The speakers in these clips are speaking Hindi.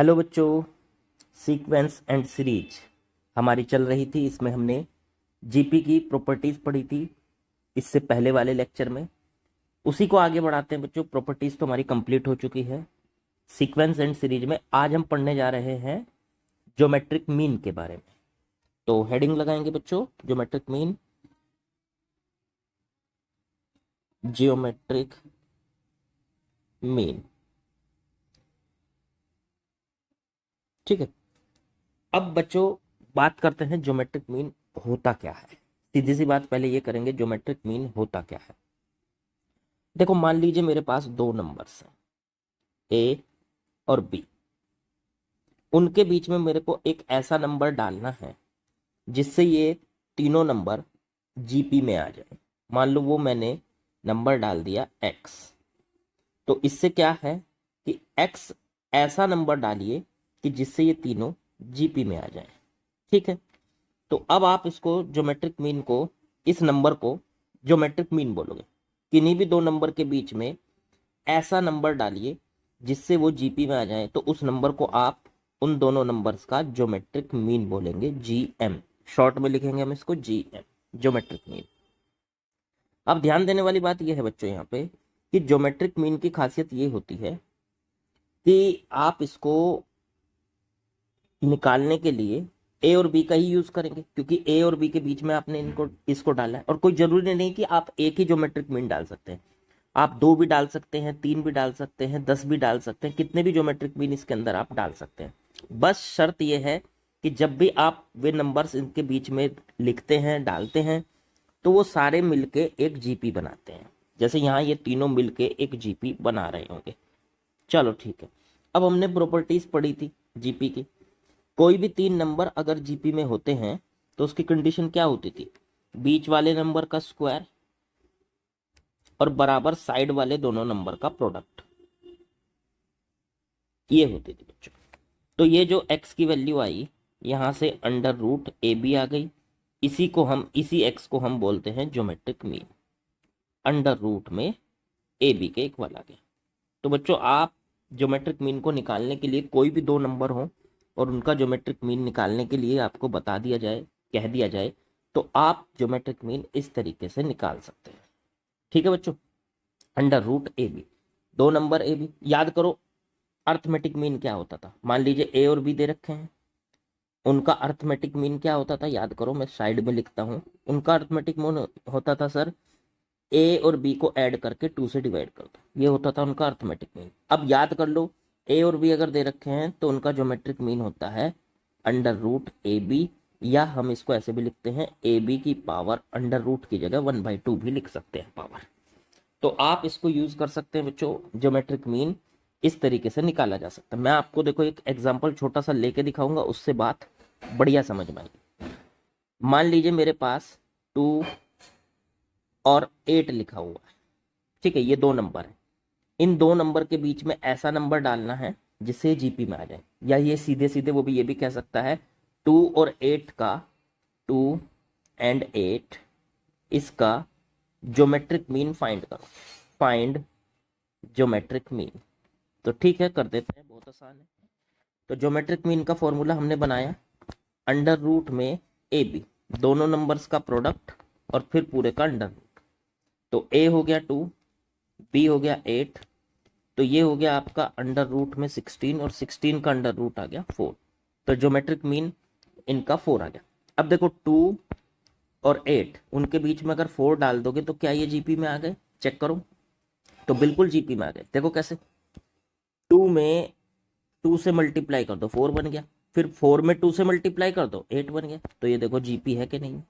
हेलो बच्चों, सीक्वेंस एंड सीरीज हमारी चल रही थी। इसमें हमने जीपी की प्रॉपर्टीज पढ़ी थी इससे पहले वाले लेक्चर में। उसी को आगे बढ़ाते हैं बच्चों। प्रॉपर्टीज तो हमारी कंप्लीट हो चुकी है। सीक्वेंस एंड सीरीज में आज हम पढ़ने जा रहे हैं ज्योमेट्रिक मीन के बारे में। तो हेडिंग लगाएंगे बच्चों, ज्योमेट्रिक मीन। जियोमेट्रिक मीन, ठीक है। अब बच्चों बात करते हैं ज्योमेट्रिक मीन होता क्या है। सीधी सी बात पहले ये करेंगे, ज्योमेट्रिक मीन होता क्या है। देखो, मान लीजिए मेरे पास दो नंबर्स हैं, ए और बी। उनके बीच में मेरे को एक ऐसा नंबर डालना है जिससे ये तीनों नंबर जीपी में आ जाए। मान लो वो मैंने नंबर डाल दिया एक्स। तो इससे क्या है कि एक्स ऐसा नंबर डालिए कि जिससे ये तीनों जीपी में आ जाए, ठीक है। तो अब आप इसको ज्योमेट्रिक मीन को, इस नंबर को ज्योमेट्रिक मीन बोलोगे। किन्हीं भी दो नंबर के बीच में ऐसा नंबर डालिए जिससे वो जीपी में आ जाए, तो उस नंबर को आप उन दोनों नंबर्स का ज्योमेट्रिक मीन बोलेंगे, जीएम। शॉर्ट में लिखेंगे हम इसको जीएम, ज्योमेट्रिक मीन। अब ध्यान देने वाली बात यह है बच्चों यहाँ पे कि ज्योमेट्रिक मीन की खासियत ये होती है कि आप इसको निकालने के लिए ए और बी का ही यूज करेंगे, क्योंकि ए और बी के बीच में आपने इनको इसको डाला है। और कोई जरूरी नहीं कि आप एक ही ज्योमेट्रिक मीन डाल सकते हैं। आप दो भी डाल सकते हैं, तीन भी डाल सकते हैं, 10 भी डाल सकते हैं। कितने भी ज्योमेट्रिक मीन इसके अंदर आप डाल सकते हैं। बस शर्त यह है कि जब भी आप वे नंबर्स इनके बीच में लिखते हैं, डालते हैं, तो वो सारे मिलके एक जीपी बनाते हैं। जैसे यहाँ ये तीनों मिलके एक जीपी बना रहे होंगे। चलो ठीक है। अब हमने प्रॉपर्टीज पढ़ी थी जीपी की। कोई भी तीन नंबर अगर जीपी में होते हैं तो उसकी कंडीशन क्या होती थी? बीच वाले नंबर का स्क्वायर और बराबर साइड वाले दोनों नंबर का प्रोडक्ट, ये होती थी बच्चों। तो ये जो x की वैल्यू आई, यहां से अंडर रूट ए बी आ गई। इसी x को हम बोलते हैं ज्योमेट्रिक मीन। अंडर रूट में ए बी के इक्वल आ गया। तो बच्चों, आप ज्योमेट्रिक मीन को निकालने के लिए, कोई भी दो नंबर हो और उनका ज्योमेट्रिक मीन निकालने के लिए आपको बता दिया जाए, कह दिया जाए, तो आप ज्योमेट्रिक मीन इस तरीके से निकाल सकते हैं, ठीक है बच्चों। अंडर रूट ए बी, दो नंबर ए बी। याद करो अर्थमेटिक मीन क्या होता था। मान लीजिए ए और बी दे रखे हैं, उनका अर्थमेटिक मीन क्या होता था? याद करो, मैं साइड में लिखता हूं। उनका अर्थमेटिक मीन होता था सर, ए और बी को ऐड करके 2 से डिवाइड कर दो। ये होता था उनका अर्थमेटिक मीन। अब याद कर लो, ए और बी अगर दे रखे हैं तो उनका ज्योमेट्रिक मीन होता है अंडर रूट ए बी, या हम इसको ऐसे भी लिखते हैं ए बी की पावर अंडर रूट की जगह 1/2 भी लिख सकते हैं पावर। तो आप इसको यूज कर सकते हैं बच्चों। ज्योमेट्रिक मीन इस तरीके से निकाला जा सकता है। मैं आपको देखो एक एग्जाम्पल छोटा सा लेके दिखाऊंगा, उससे बात बढ़िया समझ में आएगी। मान लीजिए मेरे पास 2 और 8 लिखा हुआ है, ठीक है। ये दो नंबर है। इन दो नंबर के बीच में ऐसा नंबर डालना है जिससे जीपी में आ जाए। या ये सीधे सीधे वो भी ये भी कह सकता है 2 और 8 का, 2 एंड 8, इसका ज्योमेट्रिक मीन फाइंड करो। Find geometric mean. तो ठीक है, कर देते हैं, बहुत आसान है। तो ज्योमेट्रिक मीन का फॉर्मूला हमने बनाया, अंडर रूट में ए बी, दोनों नंबर्स का प्रोडक्ट और फिर पूरे का अंडर रूट। तो ए हो गया 2, बी हो गया 8, तो ये हो गया आपका अंडर रूट में 16, और 16 का अंडर रूट आ गया 4। तो ज्योमेट्रिक मीन इनका 4 आ गया। अब देखो 2 और 8, उनके बीच में अगर 4 डाल दोगे तो क्या ये जीपी में आ गए? चेक करो। तो बिल्कुल जीपी में आ गए। देखो कैसे, 2 में 2 से मल्टीप्लाई कर दो 4 बन गया, फिर 4 में 2 से मल्टीप्लाई कर दो 8 बन गया। तो ये देखो जीपी है कि नहीं।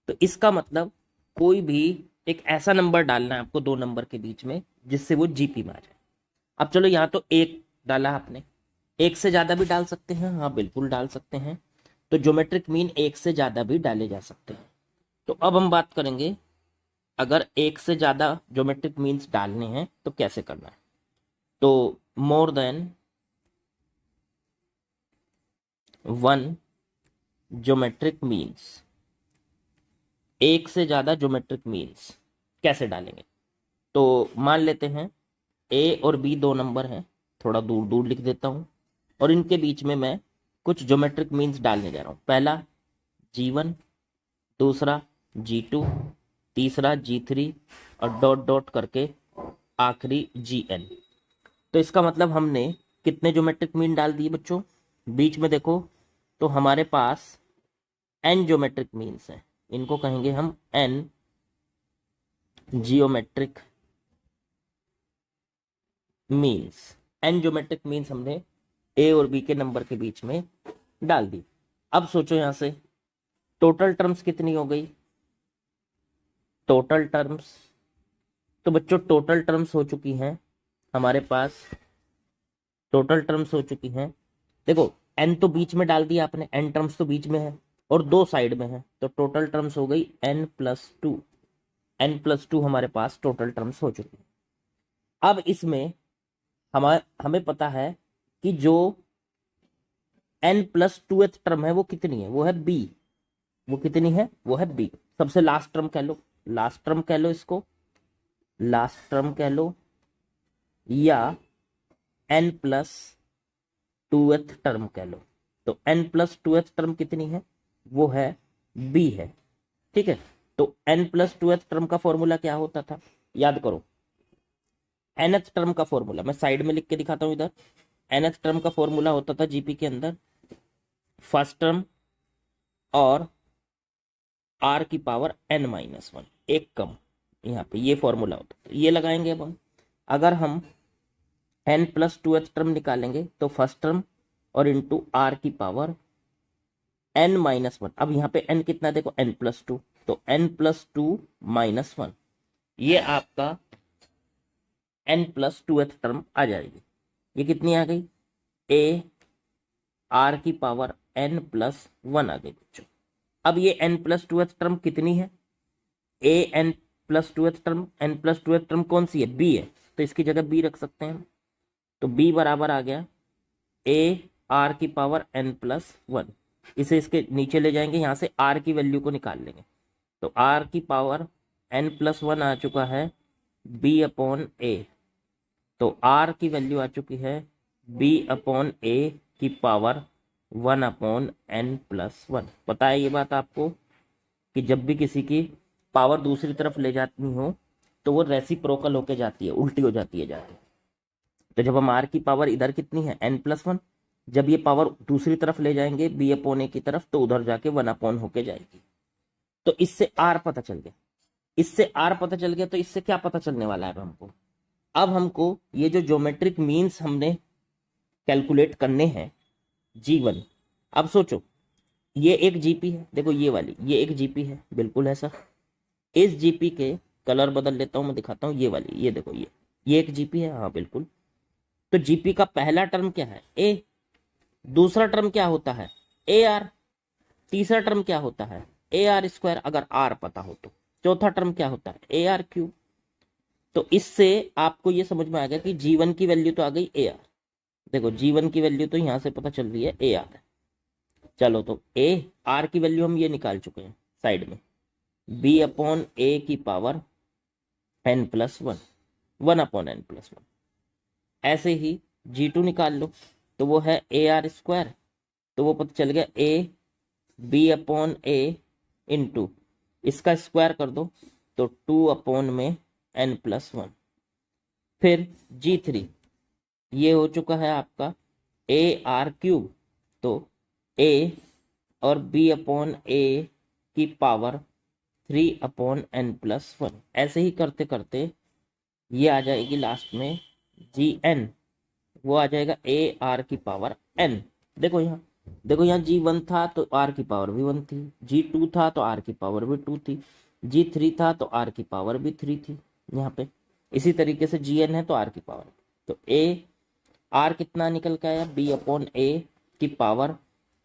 तो इसका मतलब कोई भी एक ऐसा नंबर डालना है आपको दो नंबर के बीच में जिससे वो जीपी में आ जाए। अब चलो, यहाँ तो एक डाला आपने, एक से ज्यादा भी डाल सकते हैं। हाँ बिल्कुल डाल सकते हैं। तो ज्योमेट्रिक मीन एक से ज्यादा भी डाले जा सकते हैं। तो अब हम बात करेंगे, अगर एक से ज्यादा ज्योमेट्रिक मीन्स डालने हैं तो कैसे करना है। तो मोर देन 1 ज्योमेट्रिक मीन्स, एक से ज्यादा ज्योमेट्रिक मीन्स कैसे डालेंगे। तो मान लेते हैं ए और बी दो नंबर हैं, थोड़ा दूर दूर लिख देता हूं। और इनके बीच में मैं कुछ ज्योमेट्रिक मीन्स डालने जा रहा हूँ। पहला G1, दूसरा G2, तीसरा G3 और डॉट डॉट करके आखिरी Gn। तो इसका मतलब हमने कितने ज्योमेट्रिक मीन डाल दिए बच्चों? बीच में देखो तो हमारे पास n ज्योमेट्रिक मीन्स है, इनको कहेंगे हम n geometric means. n geometric means हमने a और b के नंबर के बीच में डाल दी। अब सोचो यहां से टोटल टर्म्स कितनी हो गई? टोटल टर्म्स, तो बच्चों टोटल टर्म्स हो चुकी हैं हमारे पास, टोटल टर्म्स हो चुकी हैं। देखो n तो बीच में डाल दिया आपने, n टर्म्स तो बीच में है और दो साइड में है, तो टोटल टर्म्स हो गई n+2। n+2 हमारे पास टोटल टर्म्स हो चुकी है। अब इसमें हमें पता है कि जो n+2th टर्म है वो कितनी है? वो है b। वो कितनी है? वो है b। सबसे लास्ट टर्म कह लो, लास्ट टर्म कह लो इसको, लास्ट टर्म कह लो, या n+2th टर्म कह लो। तो n+2th टर्म कितनी है? वो है b है। ठीक है, तो n+2th टर्म का फॉर्मूला क्या होता था? याद करो, nth टर्म का फॉर्मूला मैं साइड में लिख के दिखाता हूं इधर। nth टर्म का फॉर्मूला होता था जीपी के अंदर फर्स्ट टर्म और r की पावर n-1, एक कम, यहाँ पे ये फॉर्मूला होता था। ये लगाएंगे अब हम, अगर हम n+2th टर्म निकालेंगे तो फर्स्ट टर्म और इंटू r की पावर n-1। अब यहाँ पे n कितना देखो, n+2, तो n+2-1, ये आपका n+2th टर्म आ जाएगी। ये कितनी आ गई? a r की पावर n+1 आ गई बच्चों। अब ये n+2th टर्म कितनी है? a n+2th term, n+2th term कौन सी है? b है, तो इसकी जगह b रख सकते हैं हम। तो b बराबर आ गया a r की पावर n+1। इसे इसके नीचे ले जाएंगे, यहां से r की वैल्यू को निकाल लेंगे, तो r की पावर n+1 आ चुका है b/a। तो r की वैल्यू आ चुकी है b/a की पावर 1/n+1। पता है ये बात आपको कि जब भी किसी की पावर दूसरी तरफ ले जाती हो तो वो रेसिप्रोकल होके जाती है, उल्टी हो जाती है जाके। तो जब हम r की पावर इधर कितनी है? n+1, जब ये पावर दूसरी तरफ ले जाएंगे b/a की तरफ, तो उधर जाके 1 होके जाएगी। तो इससे r पता चल गया, इससे r पता चल गया। तो इससे क्या पता चलने वाला है हमको? अब हमको ये जो ज्योमेट्रिक मीन्स हमने कैलकुलेट करने हैं G1। अब सोचो ये एक जीपी है, देखो ये वाली, ये एक जीपी है बिल्कुल ऐसा। इस जीपी के कलर बदल लेता हूं मैं, दिखाता हूं, ये वाली, ये देखो, ये एक जीपी है, हाँ बिल्कुल। तो जीपी का पहला टर्म क्या है? a। दूसरा टर्म क्या होता है? ar। तीसरा टर्म क्या होता है? ar², अगर r पता हो तो। चौथा टर्म क्या होता है? ar³। तो इससे आपको ये समझ में आ गया कि G1 की वैल्यू तो आ गई ar। देखो G1 की वैल्यू तो यहां से पता चल रही है ar। चलो तो ar की वैल्यू हम ये निकाल चुके हैं साइड में, b/a की पावर n+1, 1/n+1। ऐसे ही G2 निकाल लो, तो वो है ar², तो वो पता चल गया a b/a इंटू इसका स्क्वायर कर दो तो 2/n+1। फिर G3 ये हो चुका है आपका ar³, तो a और b/a की पावर 3/n+1। ऐसे ही करते करते ये आ जाएगी लास्ट में Gn, वो आ जाएगा ar की पावर n। देखो यहाँ, देखो यहाँ G1 था तो r की पावर भी 1 थी, G2 था तो r की पावर भी 2 थी, G3 था तो r की पावर भी 3 थी यहाँ पे। इसी तरीके से Gn है तो r की पावर, तो r कितना निकल के आया? b/a की पावर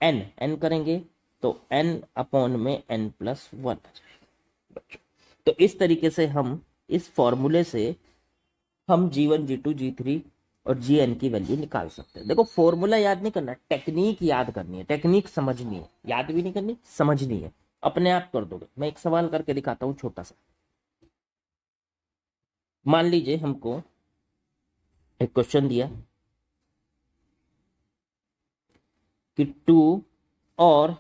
n करेंगे तो n/n+1 बच्चों। तो इस तरीके से हम इस फॉर्मूले से हम G1, G2, G3 और Gn की वैल्यू निकाल सकते हैं। देखो फॉर्मूला याद नहीं करना, टेक्निक याद करनी है, टेक्निक समझनी है, याद भी नहीं करनी, समझनी है, अपने आप कर दोगे। मैं एक सवाल करके दिखाता हूं छोटा सा। मान लीजिए हमको एक क्वेश्चन दिया, कि 2 और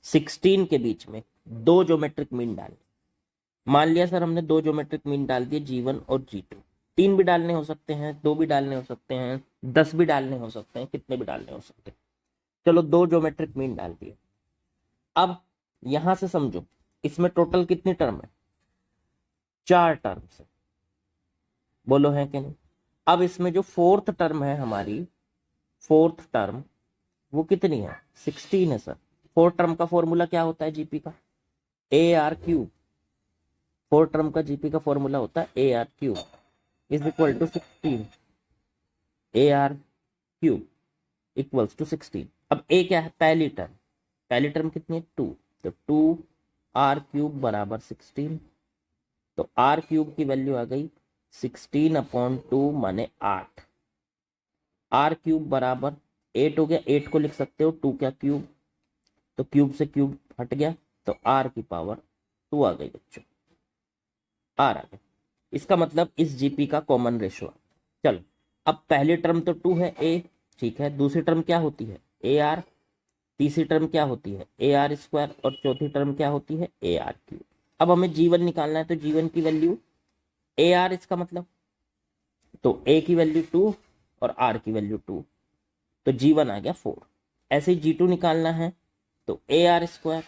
16 के बीच में दो ज्योमेट्रिक मीन डालने। मान लिया सर हमने दो ज्योमेट्रिक मीन डाल दिए G1 और G2। 3 भी डालने हो सकते हैं, 2 भी डालने हो सकते हैं, 10 भी डालने हो सकते हैं, कितने भी डालने हो सकते हैं। चलो दो ज्योमेट्रिक मीन डाल दिए। अब यहां से समझो इसमें टोटल कितनी टर्म है, 4 टर्म है, बोलो है कि नहीं। अब इसमें जो फोर्थ टर्म है हमारी, फोर्थ टर्म वो कितनी है, 16 है सर। फोर्थ टर्म का फॉर्मूला क्या होता है जीपी का, a r cube. Fourth term का जीपी का फॉर्मूला होता है a r cube is equal to 16, a r cube equals to 16। अब ए क्या है, पहली टर्म, पहली टर्म कितनी है 2, तो 2 आर क्यूब बराबर 16। तो आर क्यूब की वैल्यू आ गई 16/2 माने 8। आर क्यूब बराबर 8 हो गया, 8 को लिख सकते हो 2 क्या क्यूब, तो क्यूब से क्यूब हट गया, तो आर की पावर 2 आ गई बच्चों, आर आ गया। इसका मतलब इस जीपी का कॉमन रेशो। चलो अब पहली टर्म तो 2 है ए, ठीक है। दूसरी टर्म क्या होती है ए आर, तीसरी टर्म क्या होती है ए आर स्क्वायर, और चौथी टर्म क्या होती है ए आर क्यूब। अब हमें जीवन निकालना है, तो जीवन की वैल्यू ए आर, इसका मतलब तो ए की वैल्यू 2 और आर की वैल्यू 2, तो जीवन आ गया 4। ऐसे ही जी टू निकालना है, तो ए आर स्क्वायर,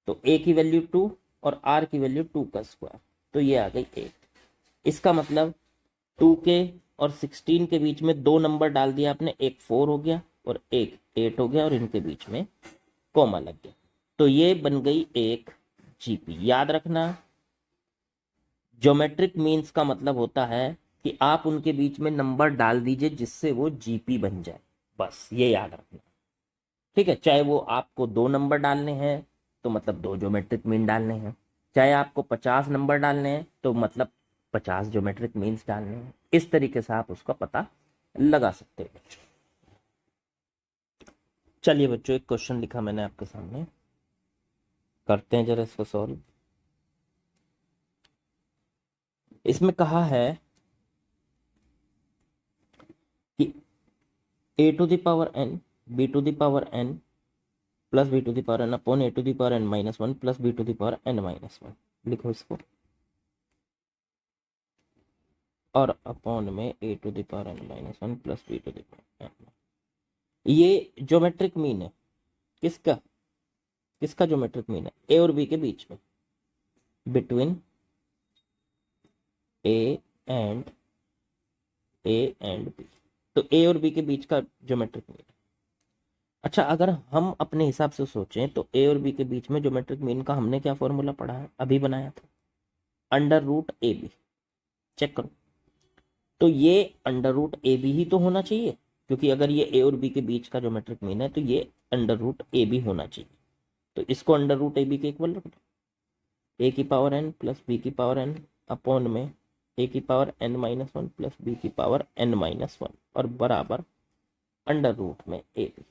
तो ए की वैल्यू 2 और आर की वैल्यू 2 का स्क्वायर, तो ये आ गई 8। इसका मतलब 2 के और 16 के बीच में दो नंबर डाल दिया आपने, एक 4 हो गया और एक 8 हो गया, और इनके बीच में कॉमा लग गया, तो ये बन गई एक जीपी। याद रखना ज्योमेट्रिक मीन्स का मतलब होता है कि आप उनके बीच में नंबर डाल दीजिए जिससे वो जीपी बन जाए, बस ये याद रखना, ठीक है। चाहे वो आपको 2 नंबर डालने हैं तो मतलब 2 ज्योमेट्रिक मीन डालने हैं, चाहे आपको 50 नंबर डालने हैं तो मतलब 50 ज्योमेट्रिक मीन्स डालने हैं। इस तरीके से आप उसका पता लगा सकते हैं बच्चों। चलिए बच्चों एक क्वेश्चन लिखा मैंने आपके सामने, करते हैं जरा इसको सॉल्व। इसमें कहा है कि a to the power n, b to the power n plus b to the power n upon a to the power n minus 1 plus b to the power n minus 1, लिखो इसको, और अपॉन में a to the power n minus 1 plus b to the power n। ये ज्योमेट्रिक मीन है किसका, किसका ज्योमेट्रिक मीन है, ए और बी के बीच में, बिटवीन ए एंड बी, तो ए और बी के बीच का ज्योमेट्रिक मीन। अच्छा अगर हम अपने हिसाब से सोचें तो ए और बी के बीच में ज्योमेट्रिक मीन का हमने क्या फॉर्मूला पढ़ा है, अभी बनाया था, under root a b. Check करो, तो ये अंडर रूट ए बी ही तो होना चाहिए, क्योंकि अगर ये ए और बी के बीच का ज्योमेट्रिक मीन है तो ये अंडर रूट ए बी होना चाहिए। तो इसको अंडर रूट ए बी के इक्वल रख दो, ए की पावर एन प्लस बी की पावर एन अपॉन में ए की power N minus 1 plus b की पावर एन माइनस 1, और बराबर अंडर रूट में a b.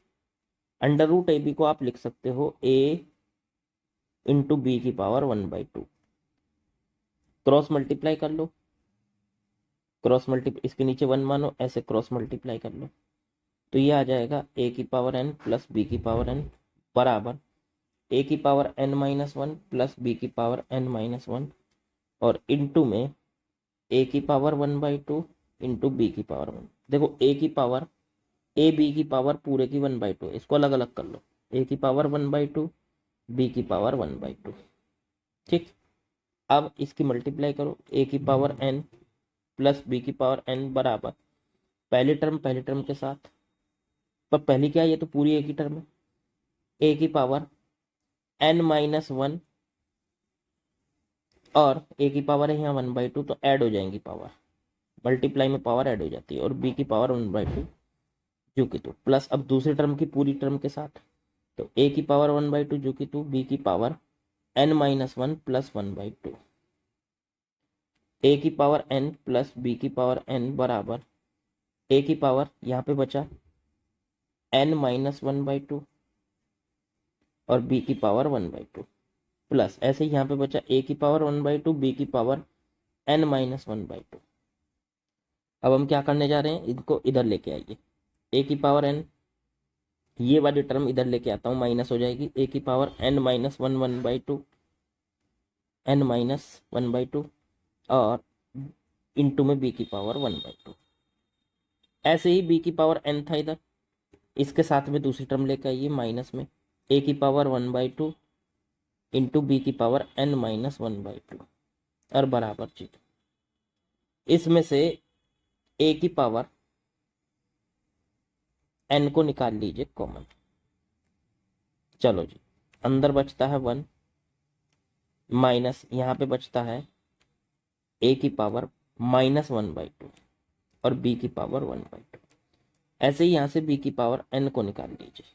Under root a b को आप लिख सकते हो ए इंटू बी की पावर 1/2। क्रॉस मल्टीप्लाई कर लो, क्रॉस मल्टीप्लाई, इसके नीचे 1 मानो, ऐसे क्रॉस मल्टीप्लाई कर लो, तो ये आ जाएगा ए की पावर एन प्लस बी की पावर एन बराबर ए की power N minus 1 plus b की पावर एन माइनस 1, और इंटू में ए की पावर 1/2 इंटू बी की पावर 1। देखो ए की पावर, ए बी की पावर पूरे की 1/2, इसको अलग अलग कर लो, ए की पावर 1/2 बी की पावर 1/2, ठीक। अब इसकी मल्टीप्लाई करो, ए की पावर एन प्लस बी की पावर एन बराबर पहली टर्म के साथ, पर पहली क्या है, ये तो पूरी ए की टर्म है, ए की पावर एन माइनस 1 और ए की पावर है यहाँ 1/2, तो ऐड हो जाएंगी पावर, मल्टीप्लाई में पावर ऐड हो जाती है, और बी की पावर 1/2 जो कि 2 प्लस अब दूसरी टर्म की पूरी टर्म के साथ, तो ए की पावर 1/2 जो कि 2, बी की पावर एन माइनस 1 प्लस 1/2, ए की पावर एन प्लस बी की पावर एन बराबर ए की पावर यहाँ पे बचा एन माइनस 1/2 और बी की पावर 1/2 प्लस ऐसे ही यहाँ पे बचा ए की पावर 1/2 बी की पावर एन माइनस 1/2। अब हम क्या करने जा रहे हैं, इनको इधर लेके आइए, ए की पावर एन, ये वाली टर्म इधर लेके आता हूँ, माइनस हो जाएगी, ए की power N minus one one by two, n minus one by two, और इंटू में बी की पावर वन बाई टू। ऐसे ही बी की पावर एन था इधर, इसके साथ में दूसरी टर्म लेकर आइए माइनस में, ए की power one by two into B की power N minus one by two, और बराबर चीज। इसमें से ए की पावर एन को निकाल लीजिए कॉमन। चलो जी, अंदर बचता है वन, माइनस यहाँ पे बचता है ए की power minus one by two और बी की पावर वन बाई टू। ऐसे ही यहाँ से बी की पावर एन को निकाल लीजिए,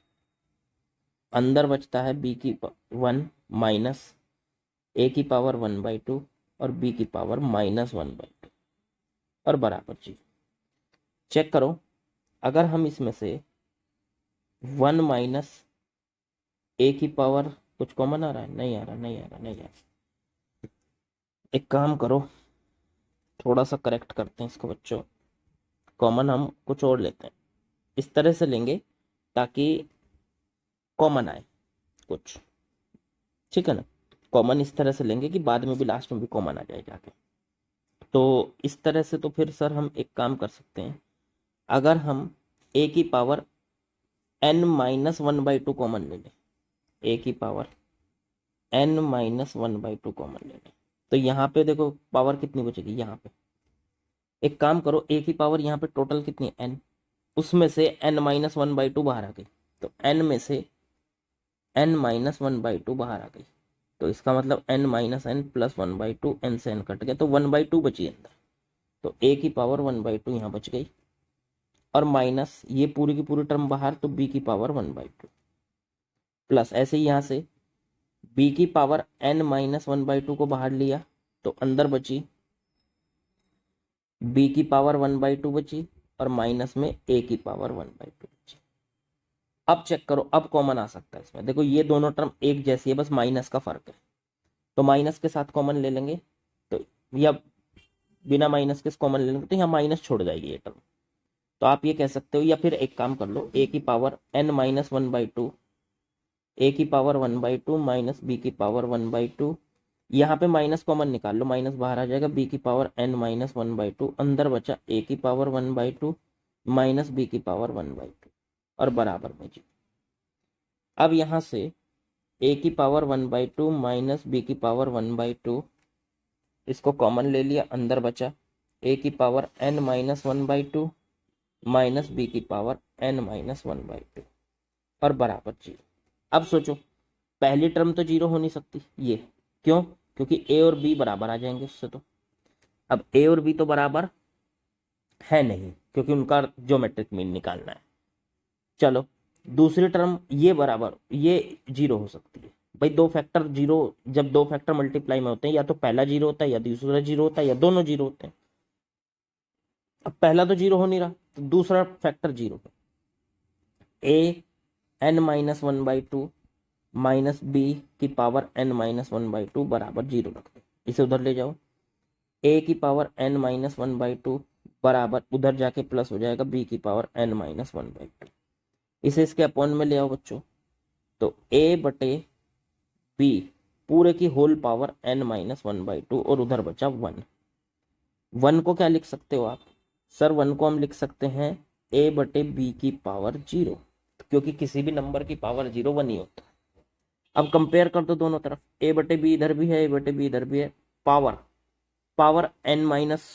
अंदर बचता है बी की वन माइनस ए की पावर वन बाई टू और बी की power minus one by two, और बराबर चीज। चेक करो, अगर हम इसमें से वन माइनस ए की पावर, कुछ कॉमन आ रहा है? नहीं आ रहा, नहीं आ रहा, नहीं आ रहा। एक काम करो, थोड़ा सा करेक्ट करते हैं इसको बच्चों, कॉमन हम कुछ और लेते हैं, इस तरह से लेंगे ताकि कॉमन आए कुछ, ठीक है ना। कॉमन इस तरह से लेंगे कि बाद में भी लास्ट में भी कॉमन आ जाए जाके। तो इस तरह से तो फिर सर हम एक काम कर सकते हैं, अगर हम ए की power N minus one by two common ले लें, ए की power N minus one by two common ले लें, तो यहाँ पे देखो पावर कितनी बचेगी यहाँ पे। एक काम करो, ए की पावर यहाँ पे टोटल कितनी है एन, उसमें से n minus one by two बाहर आ गई, तो एन में से n minus one by two बाहर आ गई, तो इसका मतलब n minus n plus one by two, n से एन कट गया तो वन बाई टू बची अंदर, तो ए की पावर वन बाई टू यहाँ बच गई, और माइनस ये पूरी की पूरी टर्म बाहर, तो बी की power one by two, plus ऐसे ही यहाँ से बी की power N minus one by two को बाहर लिया, तो अंदर बची बी की पावर वन बाई टू बची, और माइनस में ए की पावर वन बाई टू बची। अब चेक करो, अब कॉमन आ सकता है इसमें, देखो ये दोनों टर्म एक जैसी है, बस माइनस का फर्क है, तो माइनस के साथ कॉमन ले लेंगे, तो या बिना माइनस के कॉमन ले लेंगे तो यहाँ माइनस छोड़ जाएगी ये टर्म, तो आप ये कह सकते हो, या फिर एक काम कर लो, ए की power N minus one by two, A की power one by two minus B की पावर वन बाई टू, यहाँ पे माइनस कॉमन निकाल लो, माइनस बाहर आ जाएगा, बी की power N minus one by two, अंदर बचा ए की power one by two minus B की पावर वन बाई टू, और बराबर में जी। अब यहाँ से ए की power one by two minus B की पावर वन बाई टू, इसको कॉमन ले लिया, अंदर बचा ए की power N minus one by two minus B की power N minus one by two, और बराबर जीरो। अब सोचो, पहली टर्म तो जीरो हो नहीं सकती, ये क्यों? क्योंकि ए और बी बराबर आ जाएंगे उससे, तो अब ए और बी तो बराबर है नहीं, क्योंकि उनका ज्योमेट्रिक मीन निकालना है। चलो दूसरी टर्म ये बराबर, ये जीरो हो सकती है भाई, दो फैक्टर जीरो, जब दो फैक्टर मल्टीप्लाई में होते हैं, या तो पहला जीरो होता है या दूसरा जीरो होता है, या दोनों जीरो होते हैं। अब पहला तो जीरो हो नहीं रहा, तो दूसरा फैक्टर जीरो है, A N minus one by two minus B की power N minus one by two बराबर जीरो रख दो, इसे उधर ले जाओ, ए की power N minus one by two बराबर उधर जाके प्लस हो जाएगा बी की power N minus one by two, इसे इसके अपॉन में ले आओ बच्चों, तो ए बटे बी पूरे की whole power N minus one by two, और उधर बचा वन। वन को क्या लिख सकते हो आप सर? वन को हम लिख सकते हैं ए बटे बी की पावर जीरो, क्योंकि किसी भी नंबर की पावर जीरो वन ही होता है। अब कंपेयर कर दो दोनों तरफ, ए बटे बी इधर भी है, ए बटे बी इधर भी है, power N minus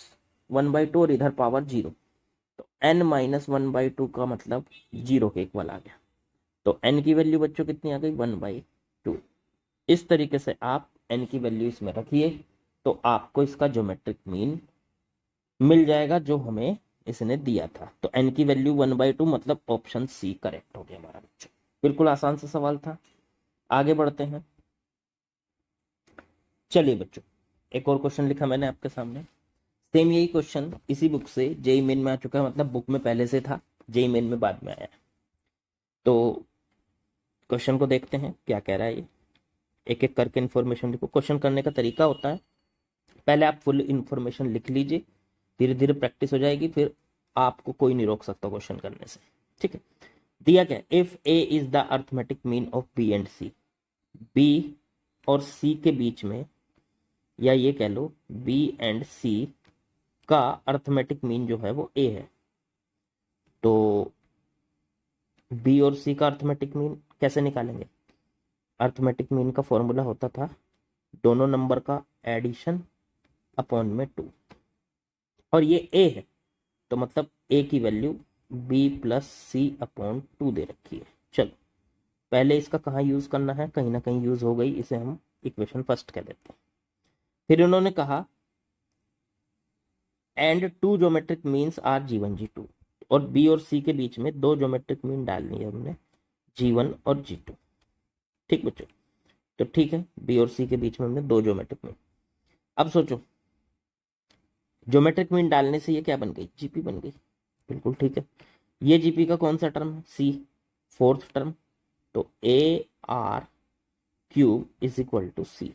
one by two और इधर पावर जीरो, तो n minus one by two का मतलब जीरो के इक्वल आ गया, तो एन की वैल्यू बच्चों कितनी आ गई? One by to. इस तरीके से आप एन की वैल्यू इसमें रखिए, तो आपको इसका ज्योमेट्रिक मीन मिल जाएगा जो हमें इसने दिया था। तो एन की वैल्यू वन बाई टू, मतलब ऑप्शन सी करेक्ट हो गया हमारा बच्चों। बिल्कुल आसान सा सवाल था, आगे बढ़ते हैं। चलिए बच्चों, एक और क्वेश्चन लिखा मैंने आपके सामने, सेम यही क्वेश्चन इसी बुक से जेई मेन में आ चुका है, मतलब बुक में पहले से था, जेई मेन में बाद में आया। तो क्वेश्चन को देखते हैं क्या कह रहा है ये, एक एक करके इन्फॉर्मेशन लिखो। क्वेश्चन करने का तरीका होता है, पहले आप फुल इन्फॉर्मेशन लिख लीजिए, धीरे धीरे प्रैक्टिस हो जाएगी, फिर आपको कोई नहीं रोक सकता क्वेश्चन करने से। ठीक है। दिया क्या, if A is the arithmetic mean of B and C, B और सी के बीच में, या ये कह लो बी एंड सी का अर्थमेटिक मीन जो है वो ए है, तो बी और सी का अर्थमेटिक मीन कैसे निकालेंगे? अर्थमेटिक मीन का फॉर्मूला होता था दोनों नंबर का एडिशन अपॉन में 2, और ये ए है तो मतलब ए की वैल्यू बी प्लस सी अपॉन 2 दे रखी है। चलो पहले इसका कहाँ यूज करना है, कहीं ना कहीं यूज हो गई, इसे हम इक्वेशन फर्स्ट कह देते हैं। फिर उन्होंने कहा and two geometric means are G1 G2, और बी और सी के बीच में दो ज्योमेट्रिक मीन डालनी है हमने, G1 और G2। ठीक बच्चों, तो ठीक है, बी और सी के बीच में हमने दो ज्योमेट्रिक मीन। अब सोचो ज्योमेट्रिक मीन डालने से ये क्या बन गई, जीपी बन गई। बिल्कुल ठीक है, ये जीपी का कौन सा टर्म है, सी, फोर्थ टर्म, तो a r cube is equal to c.